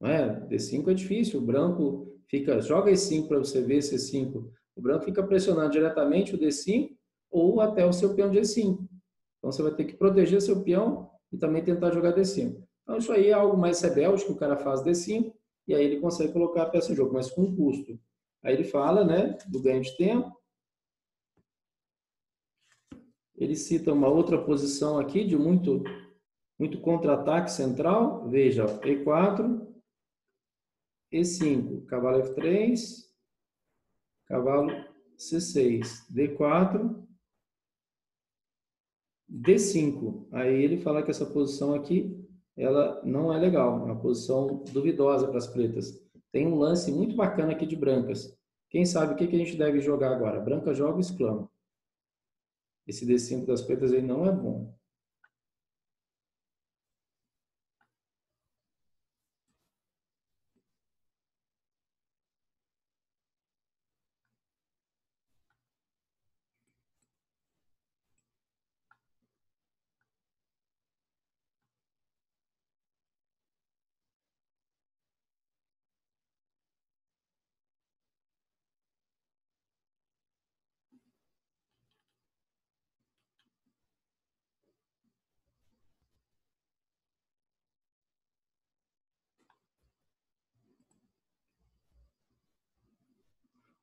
Speaker 1: Não é? D5 é difícil, o branco joga E5 para você ver C5, o branco fica pressionando diretamente o D5 ou até o seu peão de E5. Então você vai ter que proteger seu peão e também tentar jogar D5. Então isso aí é algo mais rebelde que o cara faz D5 e aí ele consegue colocar a peça em jogo, mas com custo. Aí ele fala, né, do ganho de tempo. Ele cita uma outra posição aqui de muito contra-ataque central. Veja, E4, E5, cavalo F3, cavalo C6, D4, D5. Aí ele fala que essa posição aqui, ela não é legal, é uma posição duvidosa para as pretas. Tem um lance muito bacana aqui de brancas. Quem sabe o que a gente deve jogar agora? Branca joga e exclama. Esse D5 das pretas aí não é bom.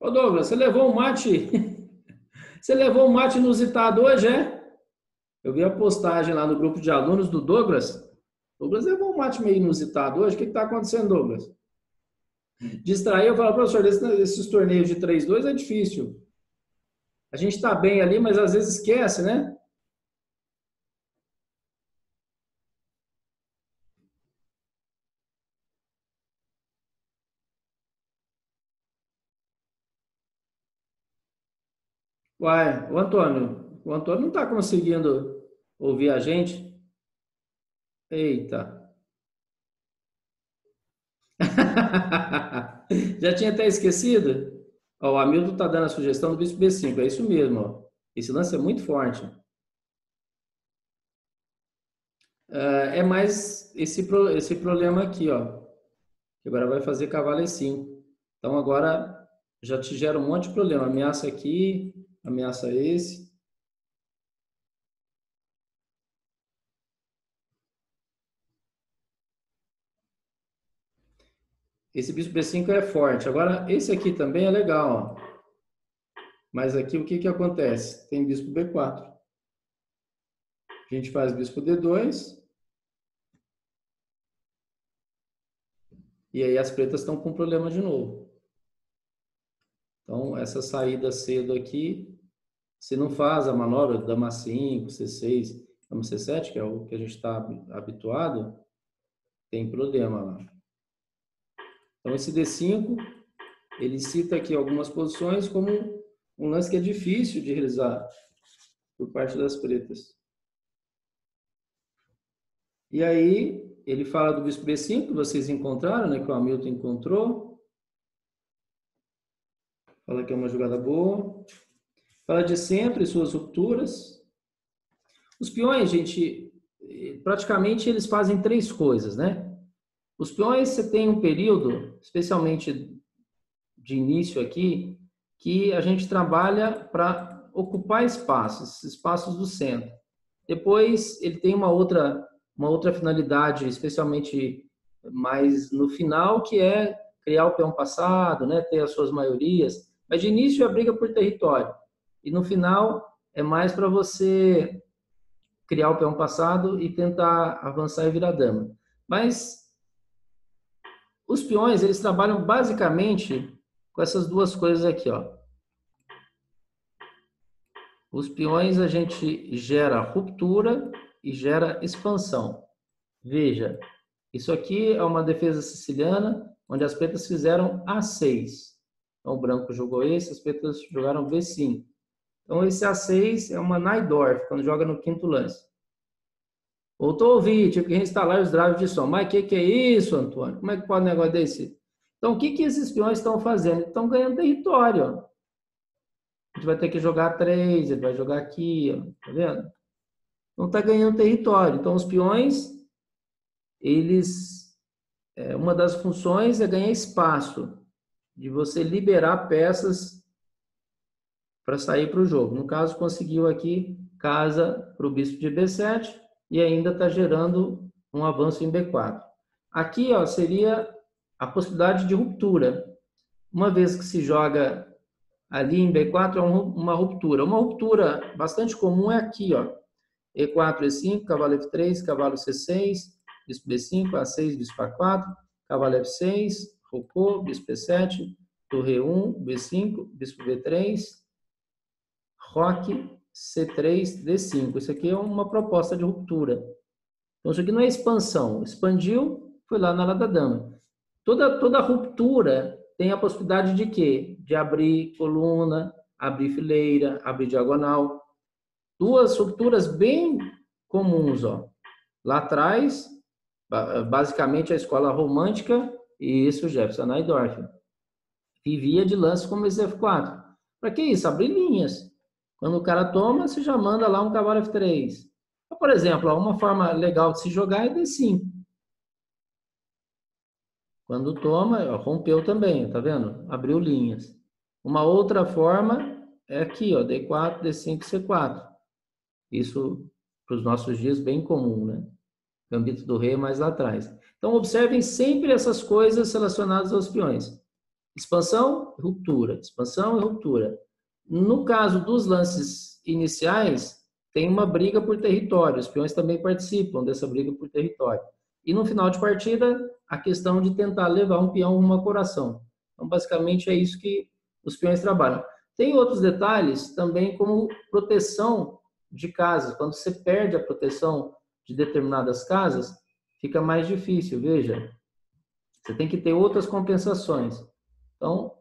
Speaker 1: Ô Douglas, você levou um mate? Você levou um mate inusitado hoje, é? Eu vi a postagem lá no grupo de alunos do Douglas. Douglas levou um mate meio inusitado hoje. O que está acontecendo, Douglas? Distrair, eu falo, professor, esses torneios de 3-2 é difícil. A gente está bem ali, mas às vezes esquece, né? Uai, o Antônio não está conseguindo ouvir a gente. Eita. Já tinha até esquecido? Ó, o Hamilton está dando a sugestão do bispo B5. É isso mesmo. Ó. Esse lance é muito forte. É mais esse problema aqui, ó. Que agora vai fazer cavalo E5. Então agora já te gera um monte de problema. Ameaça aqui, ameaça esse. Esse bispo B5 é forte. Agora, esse aqui também é legal, ó. Mas aqui o que que acontece? Tem bispo B4. A gente faz bispo D2. E aí as pretas estão com problema de novo. Então, essa saída cedo aqui, se não faz a manobra dama 5, C6, dama C7, que é o que a gente está habituado, tem problema lá. Então, esse D5, ele cita aqui algumas posições como um lance que é difícil de realizar por parte das pretas. E aí, ele fala do bispo B5, que vocês encontraram, né, que o Hamilton encontrou. Fala que é uma jogada boa. Fala de centro e suas rupturas. Os peões, gente, praticamente eles fazem três coisas, né? Os peões, você tem um período, especialmente de início aqui, que a gente trabalha para ocupar espaços, espaços do centro. Depois, ele tem uma outra finalidade, especialmente mais no final, que é criar o peão passado, né? Ter as suas maiorias. Mas de início é a briga por território. E no final é mais para você criar o peão passado e tentar avançar e virar dama. Mas os peões, eles trabalham basicamente com essas duas coisas aqui, ó. Os peões a gente gera ruptura e gera expansão. Veja, isso aqui é uma defesa siciliana, onde as pretas fizeram A6. Então o branco jogou esse, as pretas jogaram B5. Então esse A6 é uma Najdorf, quando joga no quinto lance. Voltou a ouvir, tive que reinstalar os drives de som. Mas que é isso, Antônio? Como é que pode um negócio desse? Então, o que esses peões estão fazendo? Estão ganhando território. Ó. A gente vai ter que jogar 3, ele vai jogar aqui, ó. Tá vendo? Então, está ganhando território. Então, os peões, eles... uma das funções é ganhar espaço, de você liberar peças para sair para o jogo. No caso, conseguiu aqui casa para o bispo de B7 e ainda está gerando um avanço em B4. Aqui ó, seria a possibilidade de ruptura. Uma vez que se joga ali em B4, é uma ruptura. Uma ruptura bastante comum é aqui, ó. E4, E5, cavalo F3, cavalo C6, bispo B5, A6, bispo A4, cavalo F6, rocô, bispo E7, torre E1, B5, bispo B3, roque, C3, D5. Isso aqui é uma proposta de ruptura. Então, isso aqui não é expansão. Expandiu, foi lá na ala da dama. Toda ruptura tem a possibilidade de quê? De abrir coluna, abrir fileira, abrir diagonal. Duas rupturas bem comuns, ó. Lá atrás, basicamente a escola romântica e isso, Jefferson Najdorf. Vivia de lance como esse F4. Para que isso? Abrir linhas. Quando o cara toma, você já manda lá um cavalo F3. Então, por exemplo, uma forma legal de se jogar é D5. Quando toma, rompeu também, tá vendo? Abriu linhas. Uma outra forma é aqui, ó, D4, D5, C4. Isso, para os nossos dias, bem comum, né? Gambito do rei mais lá atrás. Então, observem sempre essas coisas relacionadas aos peões. Expansão, ruptura. Expansão e ruptura. No caso dos lances iniciais, tem uma briga por território. Os peões também participam dessa briga por território. E no final de partida, a questão de tentar levar um peão rumo ao coração. Então, basicamente, é isso que os peões trabalham. Tem outros detalhes também, como proteção de casas. Quando você perde a proteção de determinadas casas, fica mais difícil. Veja, você tem que ter outras compensações. Então,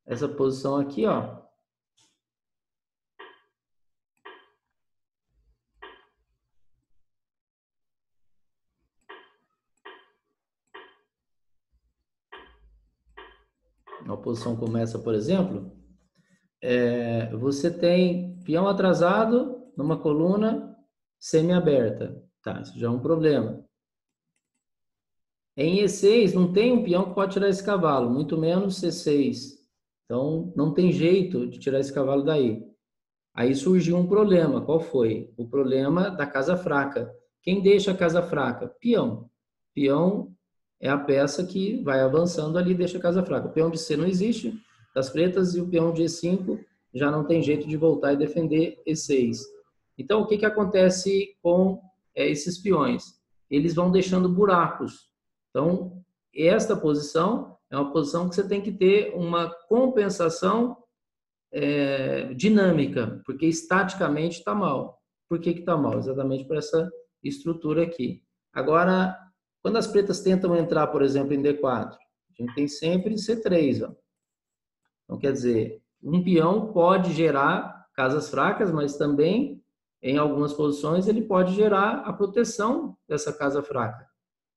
Speaker 1: essa posição aqui, ó, posição como essa, por exemplo, você tem peão atrasado numa coluna semi-aberta. Tá, isso já é um problema. Em E6 não tem um peão que pode tirar esse cavalo, muito menos C6. Então não tem jeito de tirar esse cavalo daí. Aí surgiu um problema. Qual foi? O problema da casa fraca. Quem deixa a casa fraca? Peão. Peão é a peça que vai avançando ali e deixa a casa fraca. O peão de C não existe, das pretas, e o peão de E5 já não tem jeito de voltar e defender E6. Então, o que acontece com esses peões? Eles vão deixando buracos. Então, esta posição é uma posição que você tem que ter uma compensação dinâmica, porque estaticamente está mal. Por que está mal? Exatamente por essa estrutura aqui. Agora, quando as pretas tentam entrar, por exemplo, em D4, a gente tem sempre C3. Ó. Então, quer dizer, um peão pode gerar casas fracas, mas também, em algumas posições, ele pode gerar a proteção dessa casa fraca.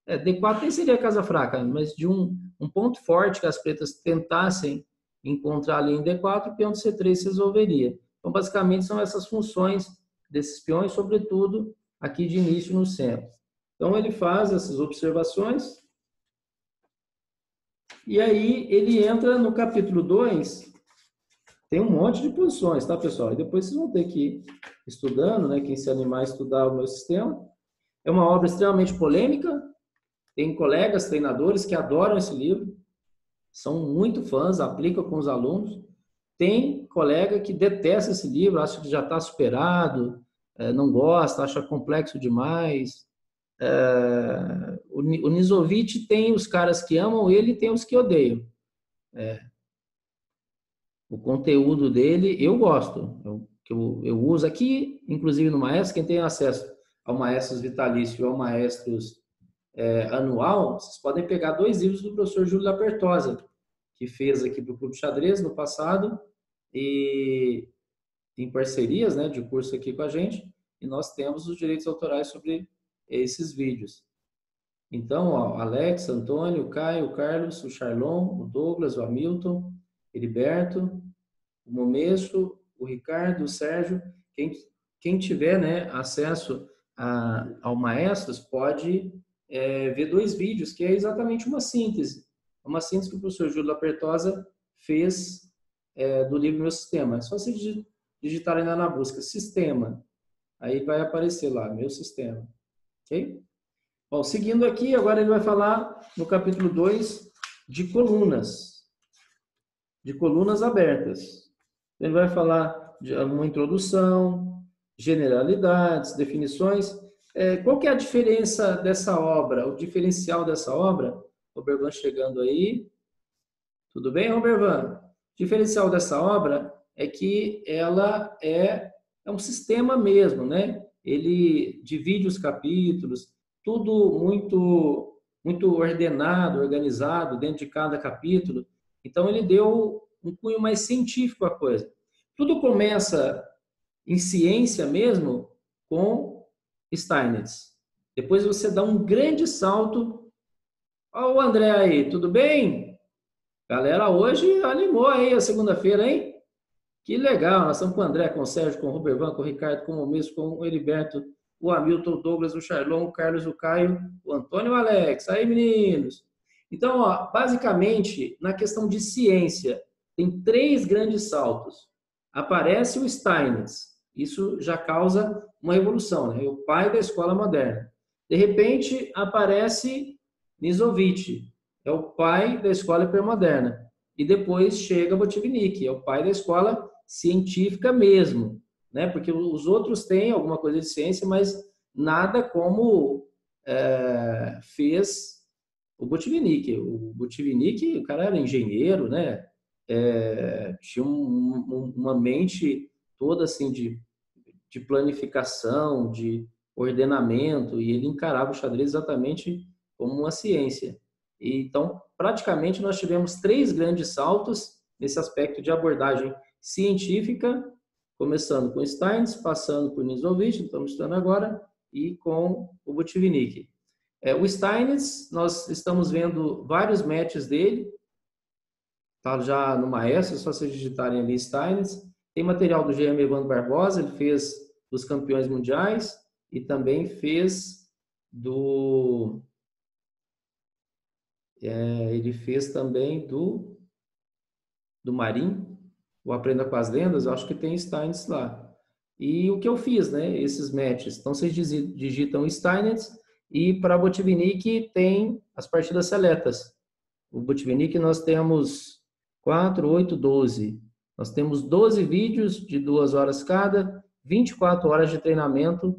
Speaker 1: D4 nem seria casa fraca, mas de um ponto forte que as pretas tentassem encontrar ali em D4, o peão de C3 se resolveria. Então, basicamente, são essas funções desses peões, sobretudo aqui de início no centro. Então, ele faz essas observações e aí ele entra no capítulo 2, tem um monte de posições, tá, pessoal? E depois vocês vão ter que ir estudando, né? Quem se animar a estudar o meu sistema. É uma obra extremamente polêmica, tem colegas, treinadores que adoram esse livro, são muito fãs, aplicam com os alunos. Tem colega que detesta esse livro, acha que já está superado, não gosta, acha complexo demais. O Nizovich tem os caras que amam ele e tem os que odeiam. O conteúdo dele eu gosto, eu uso aqui, inclusive no Maestro. Quem tem acesso ao Maestros Vitalício e ao Maestros anual, vocês podem pegar 2 livros do professor Júlio Lapertosa, que fez aqui para o Clube Xadrez no passado, e em parcerias, né, de curso aqui com a gente, e nós temos os direitos autorais sobre esses vídeos. Então, ó, Alex, Antônio, o Caio, o Carlos, o Charlon, o Douglas, o Hamilton, Heriberto, o Momesso, o Ricardo, o Sérgio. Quem tiver, né, acesso ao Maestros pode ver 2 vídeos, que é exatamente uma síntese que o professor Júlio Lapertosa fez do livro Meu Sistema. É só você digitar aí na busca Sistema, aí vai aparecer lá, Meu Sistema. Ok? Bom, seguindo aqui, agora ele vai falar no capítulo 2 de colunas abertas. Ele vai falar de uma introdução, generalidades, definições. Qual que é a diferença dessa obra, o diferencial dessa obra? Robervan chegando aí. Tudo bem, Robervan? O diferencial dessa obra é que ela é um sistema mesmo, né? Ele divide os capítulos, tudo muito, muito ordenado, organizado dentro de cada capítulo. Então, ele deu um cunho mais científico à coisa. Tudo começa em ciência mesmo com Steinitz. Depois você dá um grande salto. Olha o André aí, tudo bem? Galera, hoje animou aí a segunda-feira, hein? Que legal, nós estamos com o André, com o Sérgio, com o Robervan, com o Ricardo, com o Momesso, com o Heriberto, o Hamilton, o Douglas, o Charlon, o Carlos, o Caio, o Antônio e o Alex. Aí, meninos! Então, ó, basicamente, na questão de ciência, tem 3 grandes saltos. Aparece o Steinitz, isso já causa uma evolução, né? O pai da escola moderna. De repente, aparece Nizovich, é o pai da escola hipermoderna. E depois chega Botvinnik, é o pai da escola científica mesmo, né? Porque os outros têm alguma coisa de ciência, mas nada como fez o Botvinnik. O Botvinnik, o cara era engenheiro, né? Tinha uma mente toda assim de planificação, de ordenamento, e ele encarava o xadrez exatamente como uma ciência. E, então, praticamente, nós tivemos 3 grandes saltos nesse aspecto de abordagem científica, começando com Steins, passando por Nizovich, estamos estudando agora, e com o Botvinnik. O Steins, nós estamos vendo vários matches dele, tá já no Maestro, é só vocês digitarem ali Steins. Tem material do GM Evandro Barbosa, ele fez dos campeões mundiais e também fez do... ele fez também do Marim, o Aprenda com as Lendas, eu acho que tem Steins lá. E o que eu fiz, né? Esses matches. Então, vocês digitam Steinitz e para Botvinnik tem as partidas seletas. O Botvinnik nós temos 4, 8, 12. Nós temos 12 vídeos de 2 horas cada, 24 horas de treinamento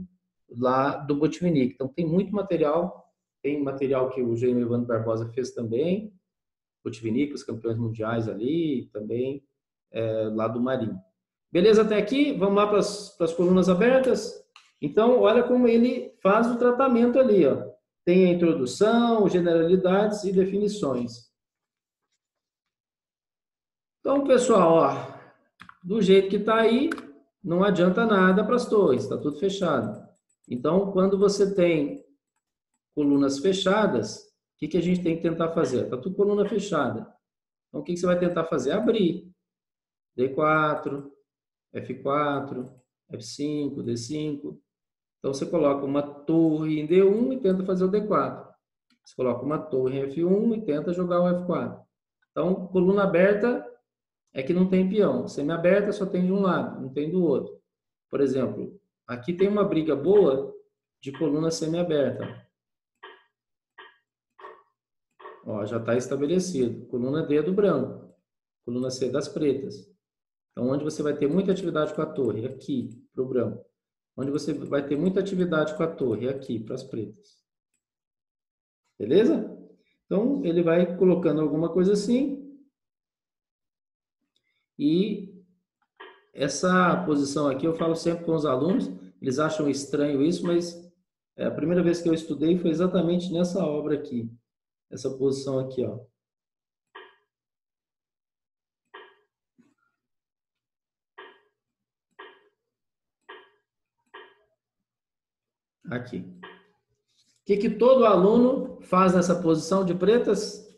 Speaker 1: lá do Botvinnik. Então, tem muito material. Tem material que o Jaime Evandro Barbosa fez também. Botvinnik, os campeões mundiais ali, também lá do Marinho. Beleza até aqui? Vamos lá para as colunas abertas? Então, olha como ele faz o tratamento ali. Ó. Tem a introdução, generalidades e definições. Então, pessoal, ó, do jeito que está aí, não adianta nada para as torres, está tudo fechado. Então, quando você tem colunas fechadas, o que a gente tem que tentar fazer? Está tudo coluna fechada. Então, o que você vai tentar fazer? Abrir. D4, F4, F5, D5. Então, você coloca uma torre em D1 e tenta fazer o D4. Você coloca uma torre em F1 e tenta jogar o F4. Então, coluna aberta é que não tem peão. Semi-aberta só tem de um lado, não tem do outro. Por exemplo, aqui tem uma briga boa de coluna semi-aberta. Ó, já está estabelecido. Coluna D é do branco. Coluna C das pretas. Então, onde você vai ter muita atividade com a torre? Aqui, para o branco. Onde você vai ter muita atividade com a torre? Aqui, para as pretas. Beleza? Então, ele vai colocando alguma coisa assim. E essa posição aqui, eu falo sempre com os alunos, eles acham estranho isso, mas a primeira vez que eu estudei foi exatamente nessa obra aqui. Essa posição aqui, ó. Aqui. O que todo aluno faz nessa posição de pretas?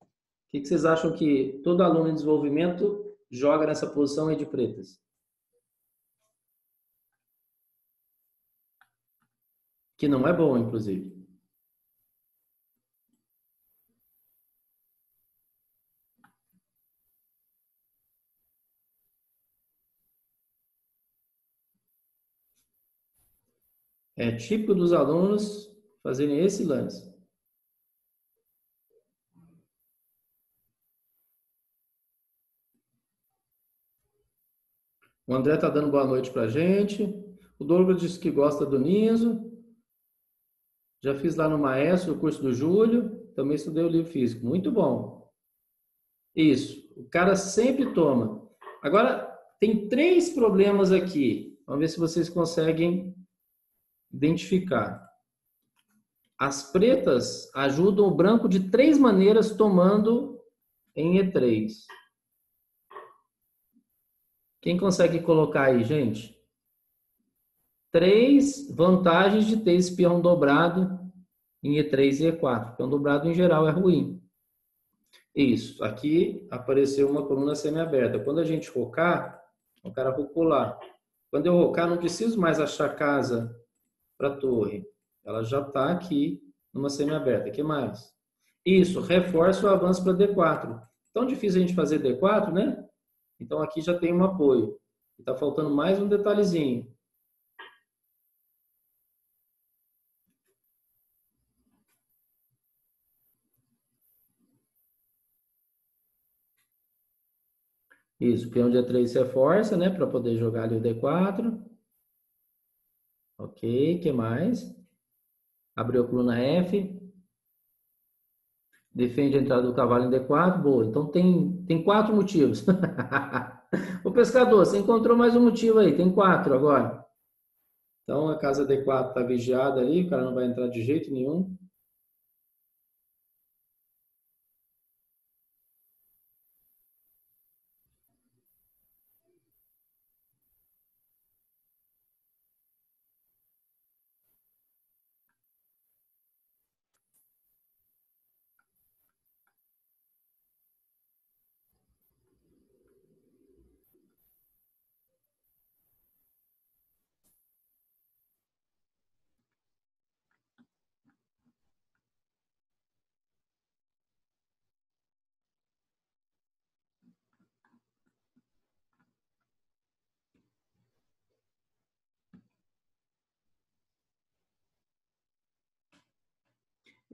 Speaker 1: O que vocês acham que todo aluno em desenvolvimento joga nessa posição aí de pretas? Que não é bom, inclusive. É típico dos alunos fazerem esse lance. O André está dando boa noite para a gente. O Douglas disse que gosta do Niso. Já fiz lá no Maestro o curso do Júlio. Também estudei o livro físico. Muito bom. Isso. O cara sempre toma. Agora, tem 3 problemas aqui. Vamos ver se vocês conseguem identificar. As pretas ajudam o branco de 3 maneiras tomando em E3. Quem consegue colocar aí, gente? 3 vantagens de ter esse peão dobrado em E3 e E4. Peão dobrado, em geral, é ruim. Isso. Aqui apareceu uma coluna semi-aberta. Quando a gente rocar, o cara rocou lá. Quando eu rocar, não preciso mais achar casa para a torre. Ela já está aqui numa semi-aberta. O que mais? Isso. Reforça o avanço para D4. Tão difícil a gente fazer D4, né? Então, aqui já tem um apoio. Está faltando mais um detalhezinho. Isso, peão de E3 reforça, né? Para poder jogar ali o D4. Ok, que mais? Abriu a coluna F. Defende a entrada do cavalo em D4. Boa, então tem 4 motivos. O pescador, você encontrou mais um motivo aí. Tem 4 agora. Então a casa D4 está vigiada ali, o cara não vai entrar de jeito nenhum.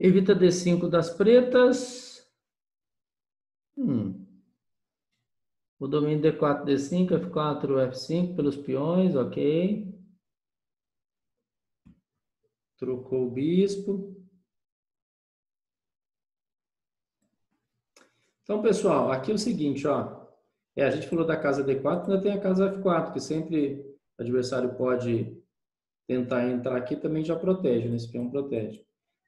Speaker 1: Evita D5 das pretas. O domínio D4, D5, F4, F5 pelos peões, ok. Trocou o bispo. Então, pessoal, aqui é o seguinte, ó. A gente falou da casa D4, ainda tem a casa F4, que sempre o adversário pode tentar entrar aqui, também já protege, né? Esse peão protege.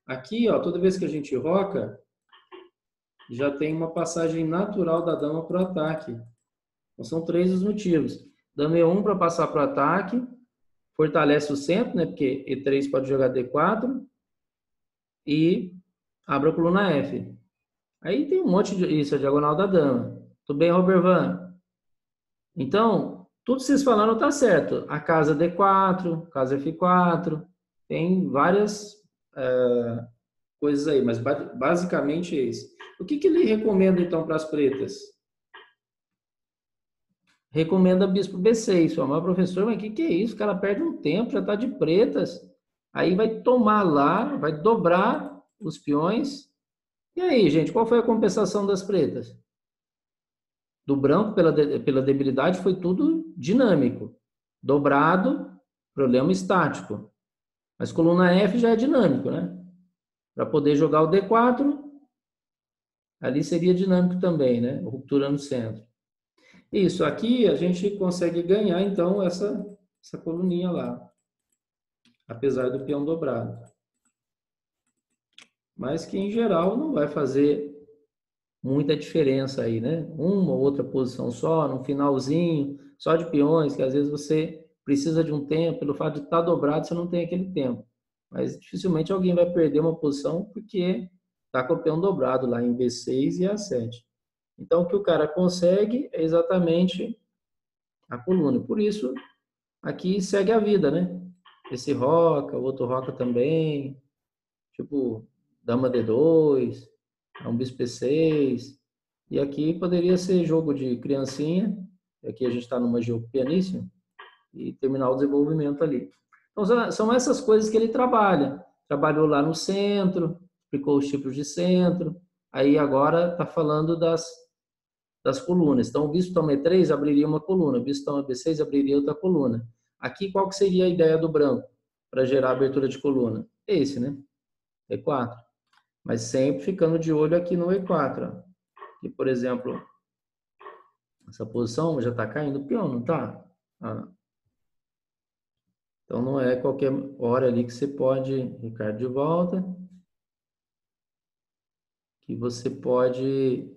Speaker 1: Aqui, ó, toda vez que a gente roca, já tem uma passagem natural da dama para o ataque. Então, são 3 os motivos. Dama E1 para passar para o ataque, fortalece o centro, né? Porque E3 pode jogar D4 e abre a coluna F. Aí tem um monte de... Isso, a diagonal da dama. Tudo bem, Robervan? Então, tudo que vocês falaram está certo. A casa D4, casa F4, tem várias coisas aí, mas basicamente é isso. O que ele recomenda, então, para as pretas? Recomenda bispo B6. Mas, professor, mas o que é isso? O cara perde um tempo, já está de pretas. Aí vai tomar lá, vai dobrar os peões. E aí, gente, qual foi a compensação das pretas? Do branco, pela debilidade, foi tudo dinâmico. Dobrado, problema estático. Mas coluna F já é dinâmico, né? Para poder jogar o D4, ali seria dinâmico também, né? Ruptura no centro. Isso, aqui a gente consegue ganhar, então, essa coluninha lá. Apesar do peão dobrado. Mas que, em geral, não vai fazer muita diferença aí, né? Uma ou outra posição só, no finalzinho, só de peões, que às vezes você precisa de um tempo, pelo fato de estar dobrado, você não tem aquele tempo. Mas dificilmente alguém vai perder uma posição porque está com o peão dobrado lá em B6 e A7. Então, o que o cara consegue é exatamente a coluna. Por isso, aqui segue a vida, né? Esse roca, o outro roca também, tipo, dama D2, um bispo E6. E aqui poderia ser jogo de criancinha, aqui a gente está numa jogo pianíssimo, e terminar o desenvolvimento ali. Então, são essas coisas que ele trabalha. Trabalhou lá no centro, explicou os tipos de centro, aí agora está falando das colunas. Então, o bispo toma E3 abriria uma coluna, o bispo toma B6 abriria outra coluna. Aqui, qual que seria a ideia do branco para gerar abertura de coluna? Esse, né? E4. Mas sempre ficando de olho aqui no E4. Ó. Que, por exemplo, essa posição já está caindo o peão, não está? Ah. Então, não é qualquer hora ali que você pode, Ricardo, de volta, que você pode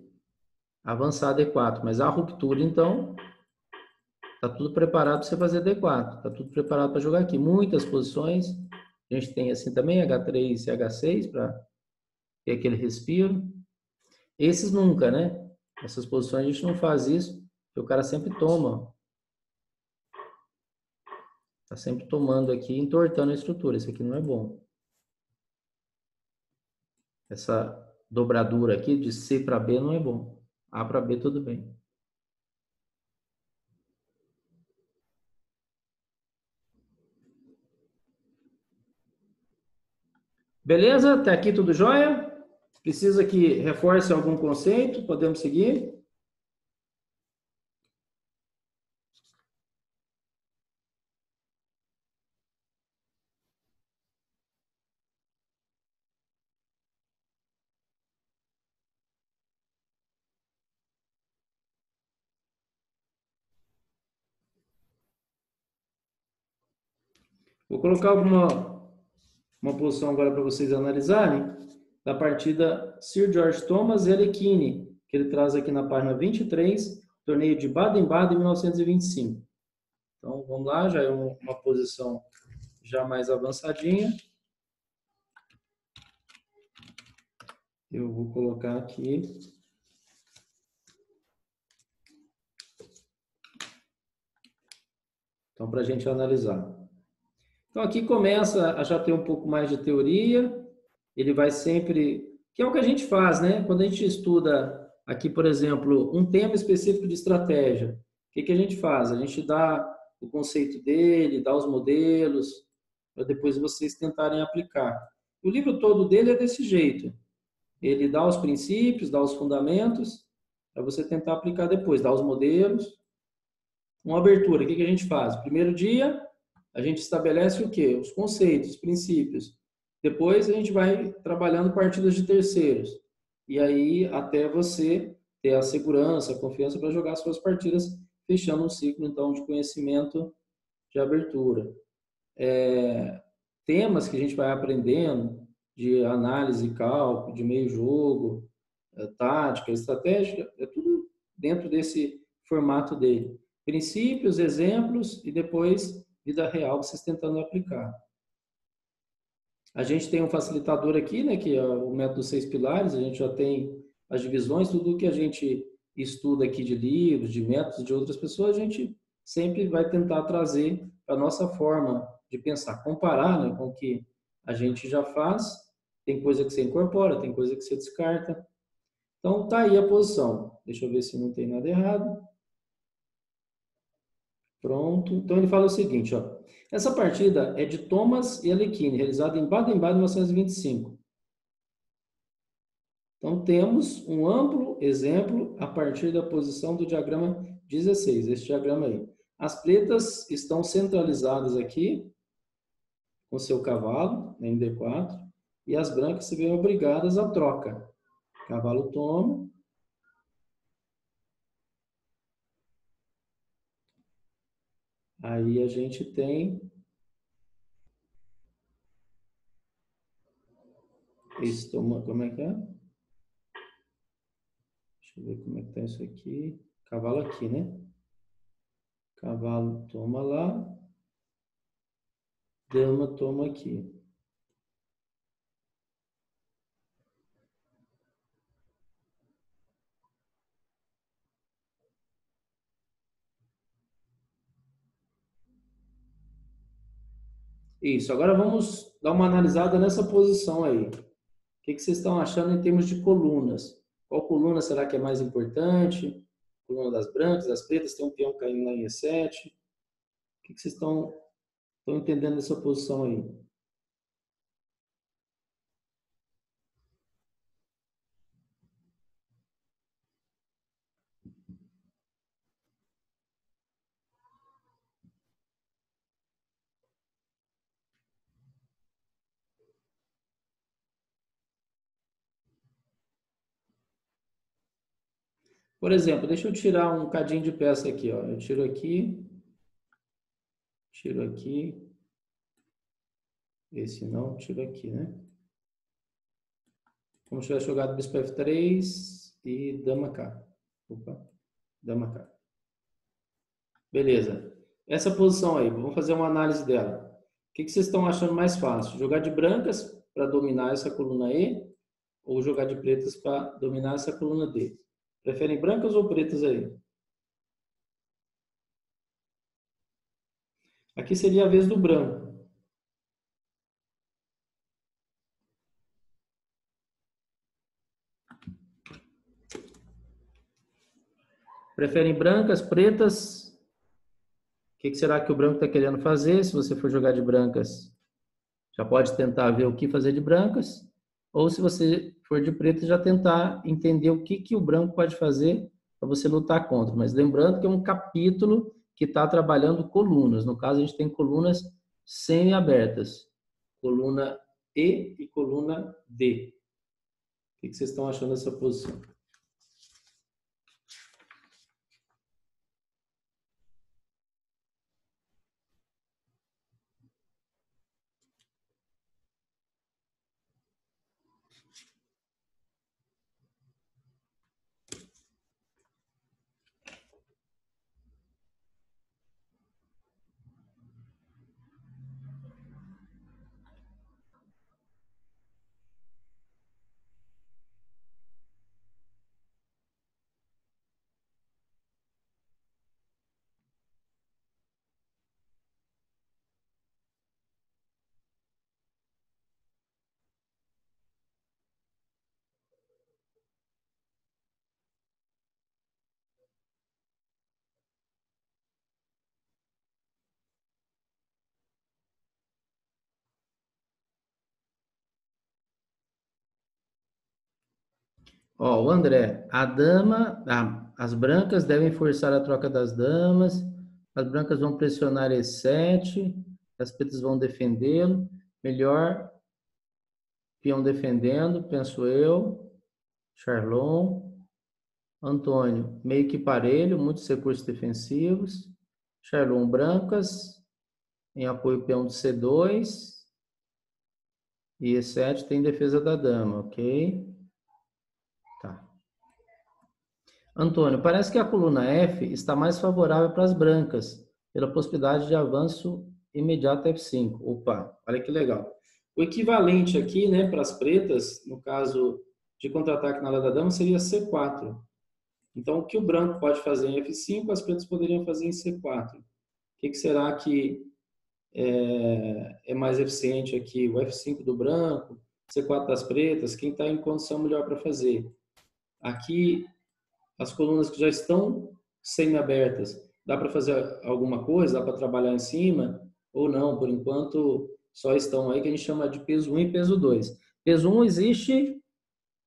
Speaker 1: avançar D4. Mas a ruptura, então, está tudo preparado para você fazer D4. Está tudo preparado para jogar aqui. Muitas posições. A gente tem assim também, H3 e H6, para ter aquele respiro. Esses nunca, né? Essas posições a gente não faz isso, porque o cara sempre toma. Está sempre tomando aqui, entortando a estrutura. Isso aqui não é bom. Essa dobradura aqui de C para B não é bom. A para B tudo bem. Beleza? Até aqui tudo jóia? Precisa que reforce algum conceito? Podemos seguir? Vou colocar uma posição agora para vocês analisarem da partida Sir George Thomas e Alekhine, que ele traz aqui na página 23, torneio de Baden-Baden, 1925. Então, vamos lá, já é uma posição já mais avançadinha. Eu vou colocar aqui. Então, para a gente analisar. Então, aqui começa a já ter um pouco mais de teoria. Ele vai sempre... Que é o que a gente faz, né? Quando a gente estuda aqui, por exemplo, um tema específico de estratégia, o que a gente faz? A gente dá o conceito dele, dá os modelos, para depois vocês tentarem aplicar. O livro todo dele é desse jeito. Ele dá os princípios, dá os fundamentos, para você tentar aplicar depois, dá os modelos. Uma abertura, o que a gente faz? Primeiro dia, a gente estabelece o quê? Os conceitos, os princípios. Depois a gente vai trabalhando partidas de terceiros. E aí até você ter a segurança, a confiança para jogar suas partidas, fechando um ciclo então de conhecimento de abertura. Temas que a gente vai aprendendo de análise, cálculo, de meio jogo, tática, estratégia, é tudo dentro desse formato dele. Princípios, exemplos e depois vida real, vocês tentando aplicar. A gente tem um facilitador aqui, né, que é o método 6 pilares, a gente já tem as divisões, tudo que a gente estuda aqui de livros, de métodos de outras pessoas, a gente sempre vai tentar trazer a nossa forma de pensar, comparar, né, com o que a gente já faz, tem coisa que você incorpora, tem coisa que você descarta. Então, tá aí a posição. Deixa eu ver se não tem nada errado. Pronto. Então, ele fala o seguinte, ó. Essa partida é de Thomas e Alekhine, realizada em Baden-Baden, 1925. Então, temos um amplo exemplo a partir da posição do diagrama 16, esse diagrama aí. As pretas estão centralizadas aqui, com seu cavalo, em D4, e as brancas se veem obrigadas à troca. Cavalo toma. Aí a gente tem esse toma, como é que é? Deixa eu ver como é que tá isso aqui. Cavalo aqui, né? Cavalo toma lá. Dama toma aqui. Isso. Agora vamos dar uma analisada nessa posição aí. O que vocês estão achando em termos de colunas? Qual coluna será que é mais importante? Coluna das brancas, das pretas, tem um peão caindo lá em E7. O que vocês estão entendendo dessa posição aí? Por exemplo, deixa eu tirar um cadinho de peça aqui, ó. Eu tiro aqui, esse não, tiro aqui, né? Como se tivesse jogado bispo F3 e dama K. Opa, dama K. Beleza. Essa posição aí, vamos fazer uma análise dela. O que vocês estão achando mais fácil? Jogar de brancas para dominar essa coluna E ou jogar de pretas para dominar essa coluna D? Preferem brancas ou pretas aí? Aqui seria a vez do branco. Preferem brancas, pretas? O que será que o branco está querendo fazer? Se você for jogar de brancas, já pode tentar ver o que fazer de brancas. Ou se você for de preto, já tentar entender o que o branco pode fazer para você lutar contra. Mas lembrando que é um capítulo que está trabalhando colunas. No caso, a gente tem colunas semi-abertas. Coluna E coluna D. O que vocês estão achando dessa posição? Ó, o André, as brancas devem forçar a troca das damas, as brancas vão pressionar E7, as pretas vão defendê-lo, melhor peão defendendo, penso eu, Charlon, Antônio, meio que parelho, muitos recursos defensivos, Charlon brancas, em apoio peão de C2, e E7 tem defesa da dama, ok? Tá. Antônio, parece que a coluna F está mais favorável para as brancas, pela possibilidade de avanço imediato F5. Opa, olha que legal. O equivalente aqui, né, para as pretas, no caso de contra-ataque na ala da dama, seria C4. Então, o que o branco pode fazer em F5, as pretas poderiam fazer em C4. O que será que é mais eficiente aqui? O F5 do branco, C4 das pretas, quem está em condição melhor para fazer? Aqui, as colunas que já estão semi-abertas, dá para fazer alguma coisa? Dá para trabalhar em cima? Ou não? Por enquanto, só estão aí que a gente chama de peso 1 e peso 2. Peso 1 existe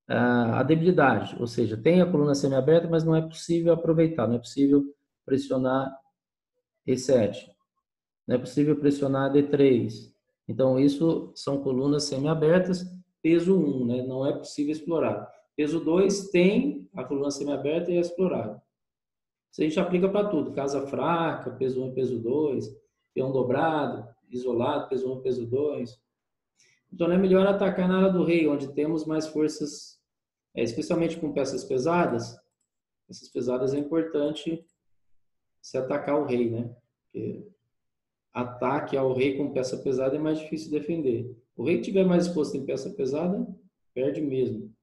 Speaker 1: a debilidade, ou seja, tem a coluna semi-aberta, mas não é possível aproveitar, não é possível pressionar E7, não é possível pressionar D3. Então, isso são colunas semi-abertas, peso 1, né? Não é possível explorar. Peso 2 tem a coluna semi-aberta e é explorado. Isso a gente aplica para tudo, casa fraca, peso 1 e peso 2, peão dobrado, isolado, peso 1 e peso 2. Então, é melhor atacar na área do rei, onde temos mais forças, especialmente com peças pesadas. Essas pesadas é importante se atacar o rei, né? Porque ataque ao rei com peça pesada é mais difícil defender. O rei que tiver mais exposto em peça pesada, perde mesmo.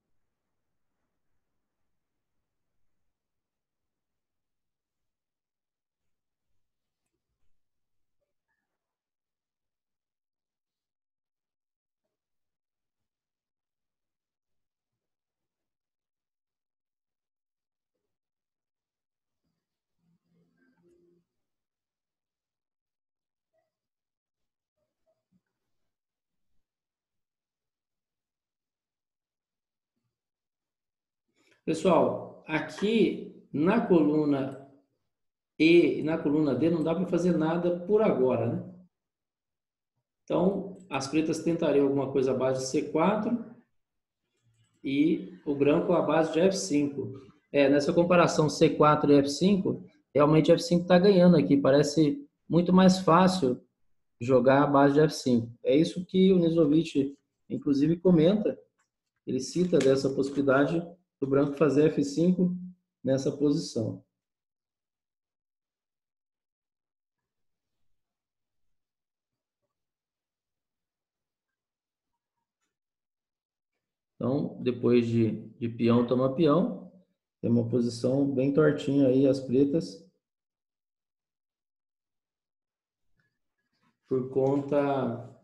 Speaker 1: Pessoal, aqui na coluna E e na coluna D não dá para fazer nada por agora, né? Então, as pretas tentariam alguma coisa à base de C4 e o branco à base de F5. Nessa comparação C4 e F5, realmente F5 está ganhando aqui. Parece muito mais fácil jogar a base de F5. É isso que o Nizovic, inclusive, comenta. Ele cita dessa possibilidade do branco fazer F5 nessa posição. Então, depois de peão toma peão, tem uma posição bem tortinha aí, as pretas, por conta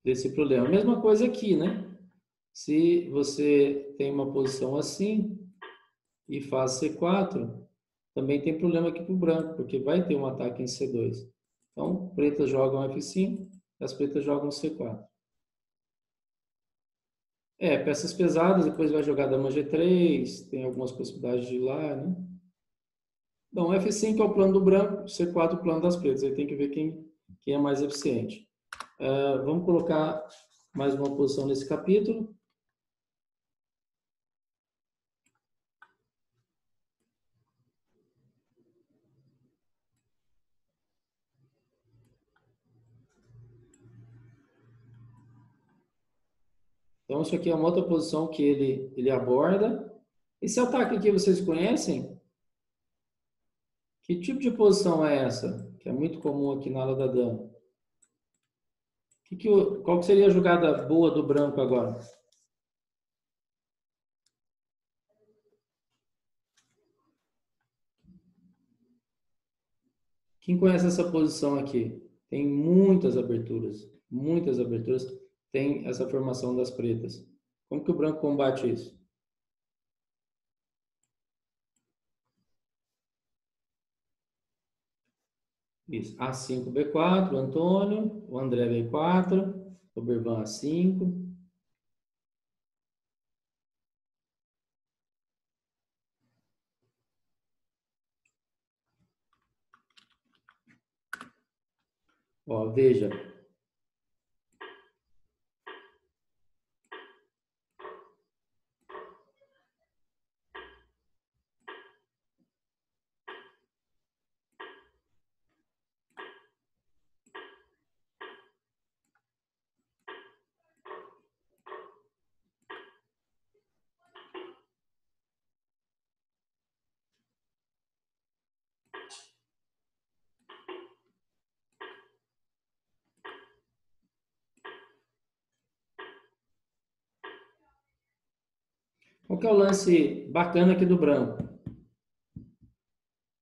Speaker 1: desse problema. Mesma coisa aqui, né? Se você tem uma posição assim e faz C4, também tem problema aqui para o branco, porque vai ter um ataque em C2. Então, pretas jogam F5, as pretas jogam C4. Peças pesadas, depois vai jogar dama G3, tem algumas possibilidades de ir lá, né? Então, F5 é o plano do branco, C4 é o plano das pretas. Aí tem que ver quem é mais eficiente. Vamos colocar mais uma posição nesse capítulo. Então, isso aqui é uma outra posição que ele aborda. Esse ataque aqui vocês conhecem? Que tipo de posição é essa? Que é muito comum aqui na ala da dama. Qual que seria a jogada boa do branco agora? Quem conhece essa posição aqui? Tem muitas aberturas, tem essa formação das pretas. Como que o branco combate isso? Isso. A5, B4, Antônio, o André B4, o Bervan A5. Ó, veja. Qual que é o lance bacana aqui do branco?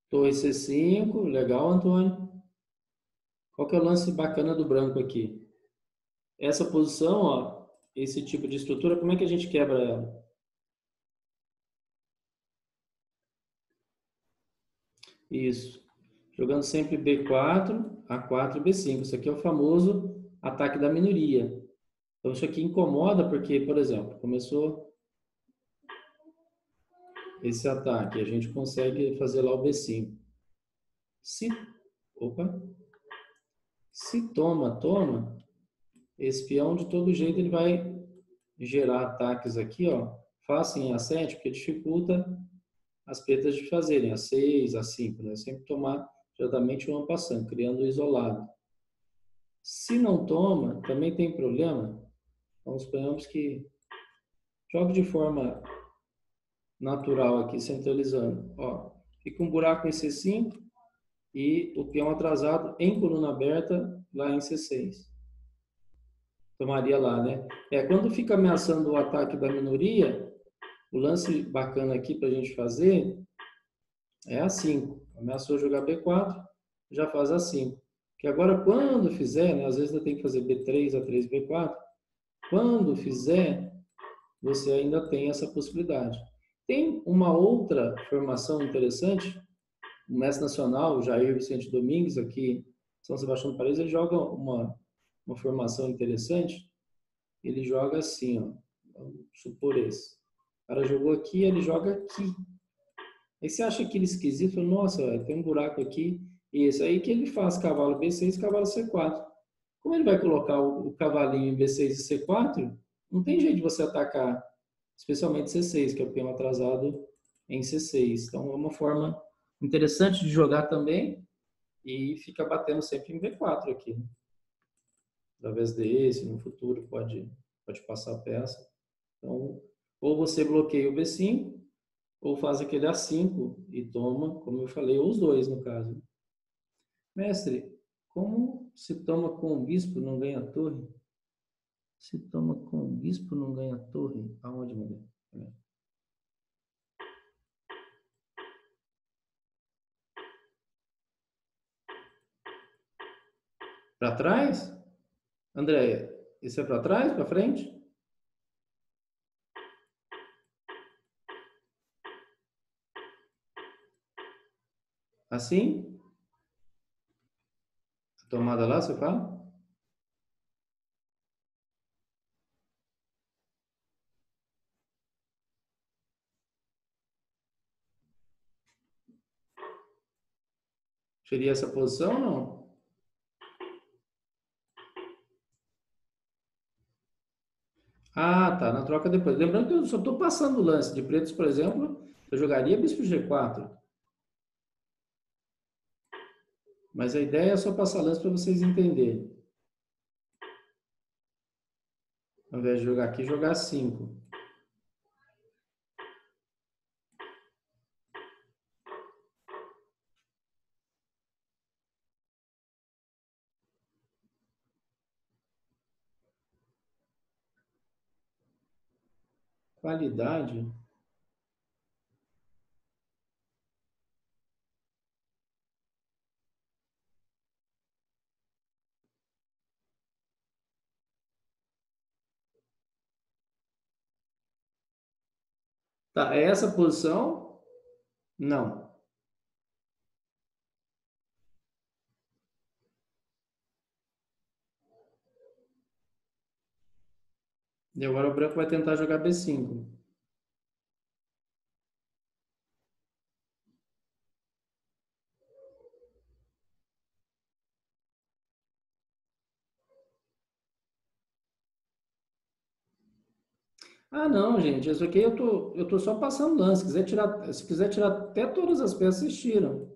Speaker 1: Torre C5, legal, Antônio. Qual que é o lance bacana do branco aqui? Essa posição, ó, esse tipo de estrutura, como é que a gente quebra ela? Isso. Jogando sempre B4, A4 e B5. Isso aqui é o famoso ataque da minoria. Então, isso aqui incomoda porque, por exemplo, começou esse ataque, a gente consegue fazer lá o B5. Se, opa, se toma, esse peão de todo jeito ele vai gerar ataques aqui, ó, fácil em A7, porque dificulta as pretas de fazerem A6, A5, né? Sempre tomar diretamente o ampassando, criando o isolado. Se não toma, também tem problema. Então, suponhamos que jogue de forma natural aqui, centralizando. Ó, fica um buraco em C5 e o peão atrasado em coluna aberta lá em C6. Tomaria lá, né? Quando fica ameaçando o ataque da minoria, o lance bacana aqui para a gente fazer é A5. Ameaçou jogar B4, já faz A5. Que agora, quando fizer, né, às vezes ainda tem que fazer B3, A3, B4. Quando fizer, você ainda tem essa possibilidade. Tem uma outra formação interessante, o mestre nacional, Jair Vicente Domingues, aqui em São Sebastião do Paraíso, ele joga uma formação interessante. Ele joga assim, ó, vamos supor esse. O cara jogou aqui, ele joga aqui. Aí você acha aquele esquisito, fala, nossa, tem um buraco aqui, e esse aí que ele faz cavalo B6 cavalo C4. Como ele vai colocar o cavalinho em B6 e C4, não tem jeito de você atacar, especialmente C6, que é o peão atrasado em C6. Então é uma forma interessante de jogar também e fica batendo sempre em B4 aqui, né? Através desse, no futuro pode passar a peça. Então, ou você bloqueia o B5, ou faz aquele A5 e toma, como eu falei, ou os dois no caso. Mestre, como se toma com o bispo não ganha torre? Se toma com o bispo não ganha torre? Aonde, meu Deus? Para trás? Andréia, isso é para trás, para frente? Assim? A tomada lá, você fala? Seria essa posição ou não? Ah, tá, na troca depois. Lembrando que eu só estou passando o lance de pretos, por exemplo, eu jogaria bispo G4. Mas a ideia é só passar lance para vocês entenderem. Ao invés de jogar aqui, jogar 5. Qualidade. Tá, é essa posição? Não. E agora o branco vai tentar jogar B5. Ah, não, gente, isso aqui eu tô só passando lance. Se quiser tirar até todas as peças, vocês tiram.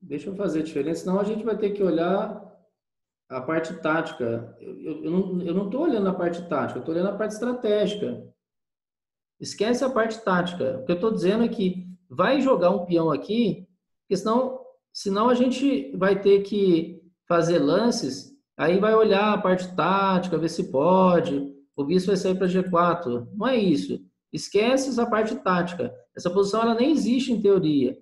Speaker 1: Deixa eu fazer a diferença, senão a gente vai ter que olhar a parte tática. Eu não estou olhando a parte tática, eu estou olhando a parte estratégica. Esquece a parte tática. O que eu estou dizendo é que vai jogar um peão aqui, porque senão a gente vai ter que fazer lances, aí vai olhar a parte tática, ver se pode, o bispo vai sair para G4. Não é isso. Esquece essa parte tática. Essa posição ela nem existe em teoria.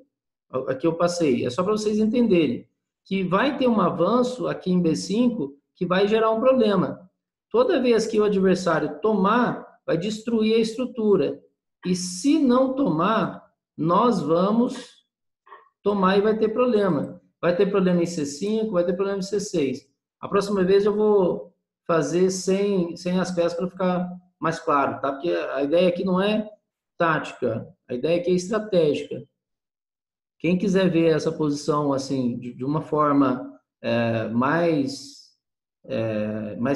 Speaker 1: Aqui eu passei. É só para vocês entenderem que vai ter um avanço aqui em B5 que vai gerar um problema. Toda vez que o adversário tomar, vai destruir a estrutura. E se não tomar, nós vamos tomar e vai ter problema. Vai ter problema em C5, vai ter problema em C6. A próxima vez eu vou fazer sem as peças para ficar mais claro, tá? Porque a ideia aqui não é tática, a ideia aqui é estratégica. Quem quiser ver essa posição assim de uma forma mais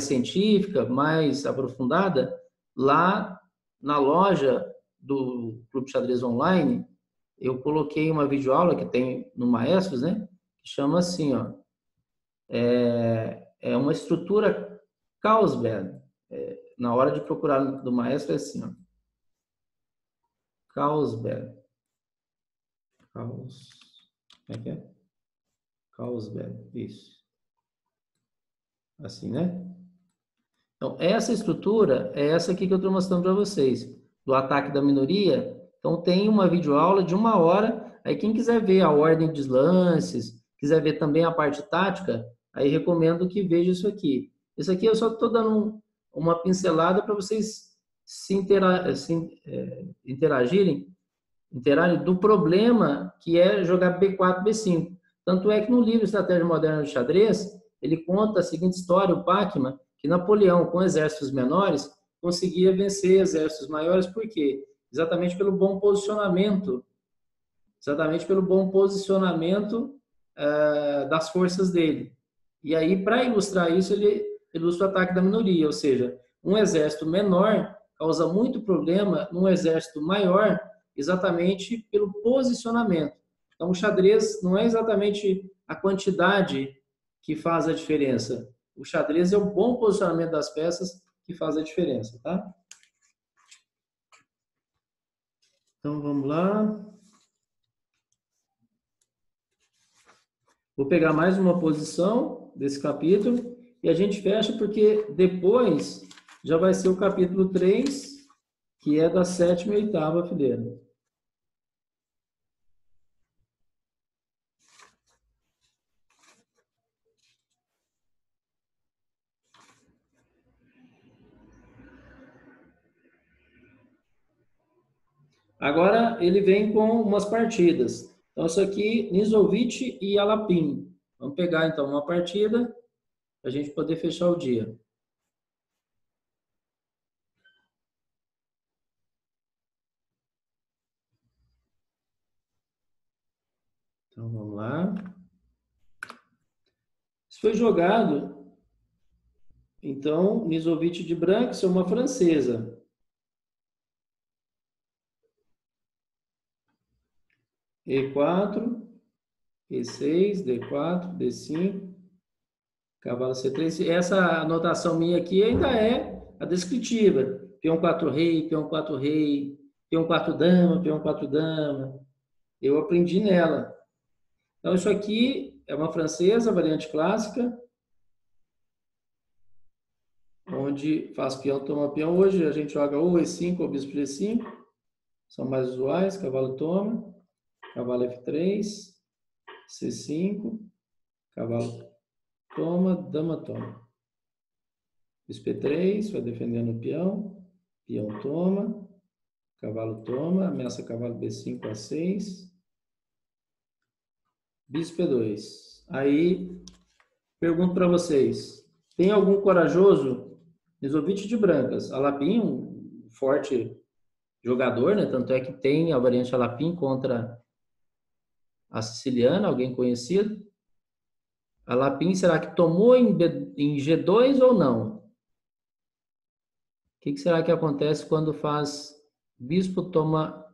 Speaker 1: científica, mais aprofundada, lá na loja do Clube Xadrez Online, eu coloquei uma videoaula que tem no Maestros, né? Que chama assim, ó, é uma estrutura Carlsberg. Na hora de procurar do Maestro é assim, ó, Carlsberg. Como é que é? Carlsberg, isso. Assim, né? Então, essa estrutura é essa aqui que eu estou mostrando para vocês, do ataque da minoria. Então, tem uma videoaula de 1 hora. Aí, quem quiser ver a ordem dos lances, quiser ver também a parte tática, aí recomendo que veja isso aqui. Isso aqui eu só estou dando uma pincelada para vocês interagirem do problema que é jogar B4, B5. Tanto é que no livro Estratégia Moderna de Xadrez, ele conta a seguinte história, o Pacman, que Napoleão, com exércitos menores, conseguia vencer exércitos maiores, por quê? Exatamente pelo bom posicionamento das forças dele. E aí, para ilustrar isso, ele ilustra o ataque da minoria, ou seja, um exército menor causa muito problema num exército maior, exatamente pelo posicionamento. Então, o xadrez não é exatamente a quantidade que faz a diferença. O xadrez é o bom posicionamento das peças que faz a diferença, tá? Então, vamos lá. Vou pegar mais uma posição desse capítulo e a gente fecha porque depois já vai ser o capítulo 3, que é da 7ª e 8ª fileira. Agora ele vem com umas partidas. Então, isso aqui, Nizovic e Alapim. Vamos pegar então uma partida para a gente poder fechar o dia. Então, vamos lá. Isso foi jogado. Então, Nizovic de branco, isso é uma francesa. E4, E6, D4, D5, cavalo C3. Essa anotação minha aqui ainda é a descritiva. Peão 4 rei, peão 4 rei, peão 4 dama, peão 4 dama. Eu aprendi nela. Então, isso aqui é uma francesa, variante clássica, onde faz peão, toma peão. Hoje a gente joga ou E5 ou bispo G5, são mais usuais. Cavalo toma, cavalo F3, C5, cavalo toma, dama toma. Bispo E3, vai defendendo o peão, peão toma, cavalo toma, ameaça cavalo B5 a 6, bispo E2. Aí, pergunto para vocês, tem algum corajoso? Nizovic de brancas, Alapim, um forte jogador, né? Tanto é que tem a variante Alapim contra a siciliana, alguém conhecido? A Lapin, será que tomou em G2 ou não? O que será que acontece quando faz bispo toma,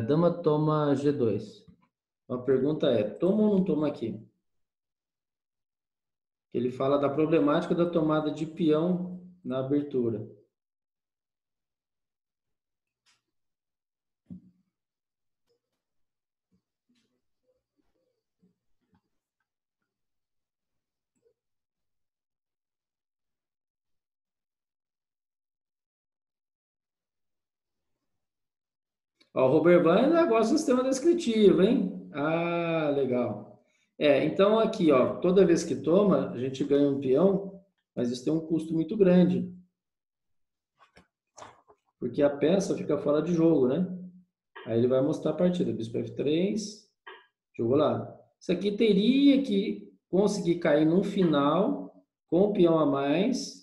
Speaker 1: dama toma G2? A pergunta é, toma ou não toma aqui? Ele fala da problemática da tomada de peão na abertura. Ó, o Robert Van ainda gosta do sistema descritivo, hein? Ah, legal. Então aqui, ó, toda vez que toma, a gente ganha um peão, mas isso tem um custo muito grande. Porque a peça fica fora de jogo, né? Aí ele vai mostrar a partida. Bispo F3, jogou lá. Isso aqui teria que conseguir cair no final com o peão a mais.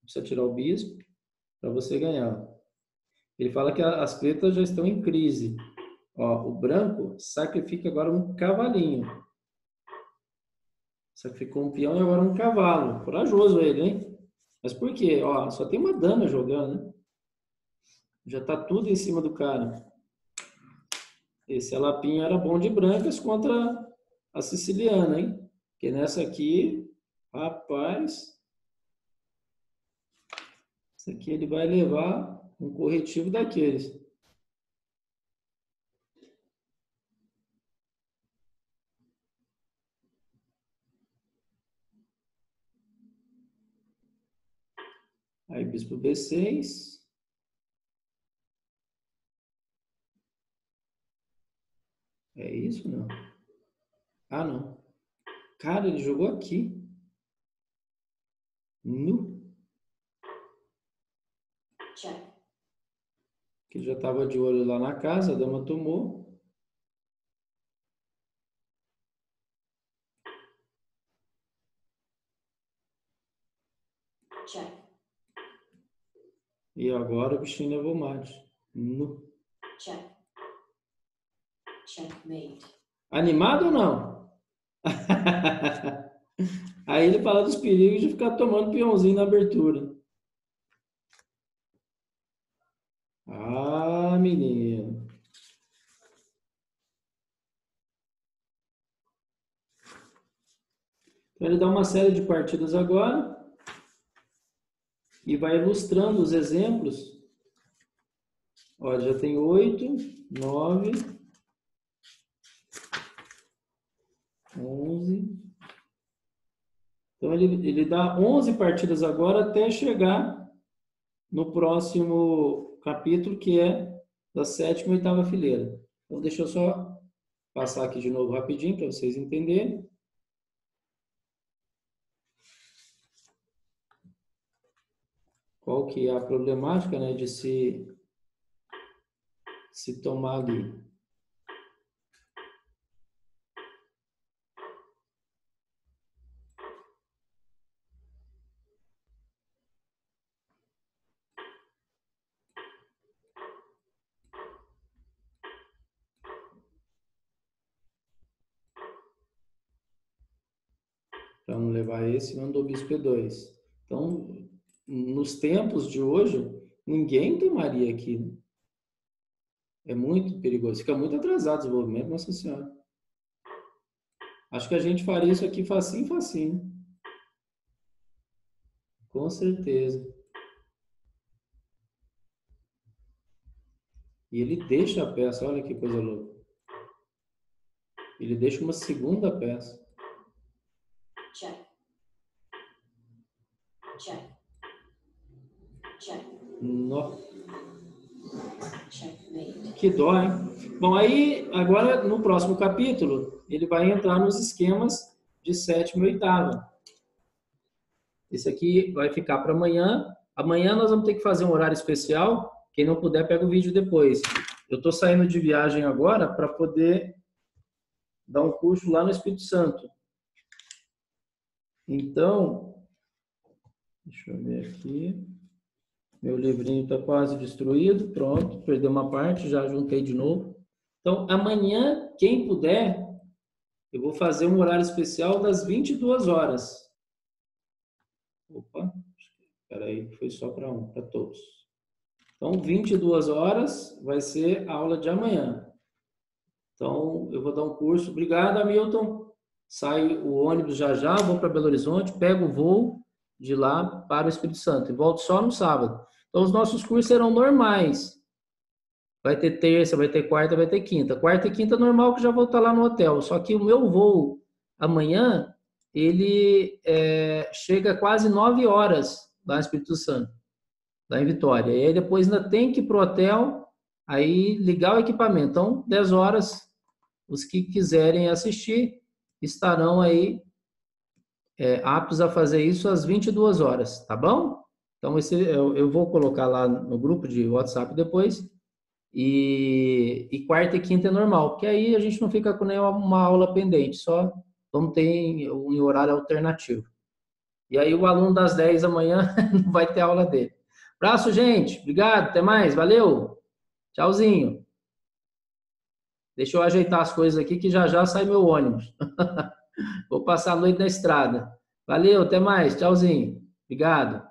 Speaker 1: Precisa tirar o bispo para você ganhar. Ele fala que as pretas já estão em crise. Ó, o branco sacrifica agora um cavalinho. Sacrificou um peão e agora um cavalo. Corajoso ele, hein? Mas por quê? Ó, só tem uma dama jogando, né? Já tá tudo em cima do cara. Esse Alapinho era bom de brancas contra a siciliana, hein? Porque nessa aqui, rapaz, isso aqui ele vai levar um corretivo daqueles. Aí bispo B6. É isso, não? Ah, não. Cara, ele jogou aqui. Nu. Check. Que já estava de olho lá na casa, a dama tomou. Check. E agora o bichinho levou mate. Nu. Check. Checkmate. Animado ou não? Aí ele fala dos perigos de ficar tomando peãozinho na abertura. Ah, menino. Então ele dá uma série de partidas agora e vai ilustrando os exemplos. Olha, já tem 8, 9, 11. Então ele dá 11 partidas agora até chegar no próximo capítulo, que é da 7ª e 8ª fileira. Então deixa eu só passar aqui de novo rapidinho para vocês entenderem. Qual que é a problemática, né, de se tomar ali. Para não levar esse, mandou bispo E2. Então, nos tempos de hoje, ninguém tomaria aqui, né? É muito perigoso. Fica muito atrasado o desenvolvimento, Nossa Senhora. Acho que a gente faria isso aqui facinho, facinho. Com certeza. E ele deixa a peça, olha que coisa louca. Ele deixa uma segunda peça. Check. Check. Check. Nossa. Que dó, hein? Bom, aí, agora, no próximo capítulo, ele vai entrar nos esquemas de 7ª e 8ª. Esse aqui vai ficar para amanhã. Amanhã nós vamos ter que fazer um horário especial. Quem não puder, pega o vídeo depois. Eu estou saindo de viagem agora para poder dar um curso lá no Espírito Santo. Então, deixa eu ver aqui. Meu livrinho está quase destruído. Pronto, perdeu uma parte, já juntei de novo. Então, amanhã, quem puder, Eu vou fazer um horário especial das 22 horas. Opa, espera aí, foi só para um, para todos. Então, 22 horas vai ser a aula de amanhã. Então, eu vou dar um curso. Obrigado, Hamilton. Sai o ônibus já já, vou para Belo Horizonte, pego o voo de lá para o Espírito Santo e volto só no sábado. Então, os nossos cursos serão normais. Vai ter terça, vai ter quarta, vai ter quinta. Quarta e quinta é normal que já vou estar lá no hotel. Só que o meu voo amanhã, ele chega quase 9 horas lá no Espírito Santo, lá em Vitória. E aí depois ainda tem que ir para o hotel, aí ligar o equipamento. Então, 10 horas, os que quiserem assistir estarão aí aptos a fazer isso às 22 horas, tá bom? Então, eu vou colocar lá no grupo de WhatsApp depois. E quarta e quinta é normal, porque aí a gente não fica com nenhuma aula pendente, só vamos ter em horário alternativo. E aí o aluno das 10 da manhã não vai ter aula dele. Abraço, gente. Obrigado, até mais. Valeu. Tchauzinho. Deixa eu ajeitar as coisas aqui que já já sai meu ônibus. Vou passar a noite na estrada. Valeu, até mais. Tchauzinho. Obrigado.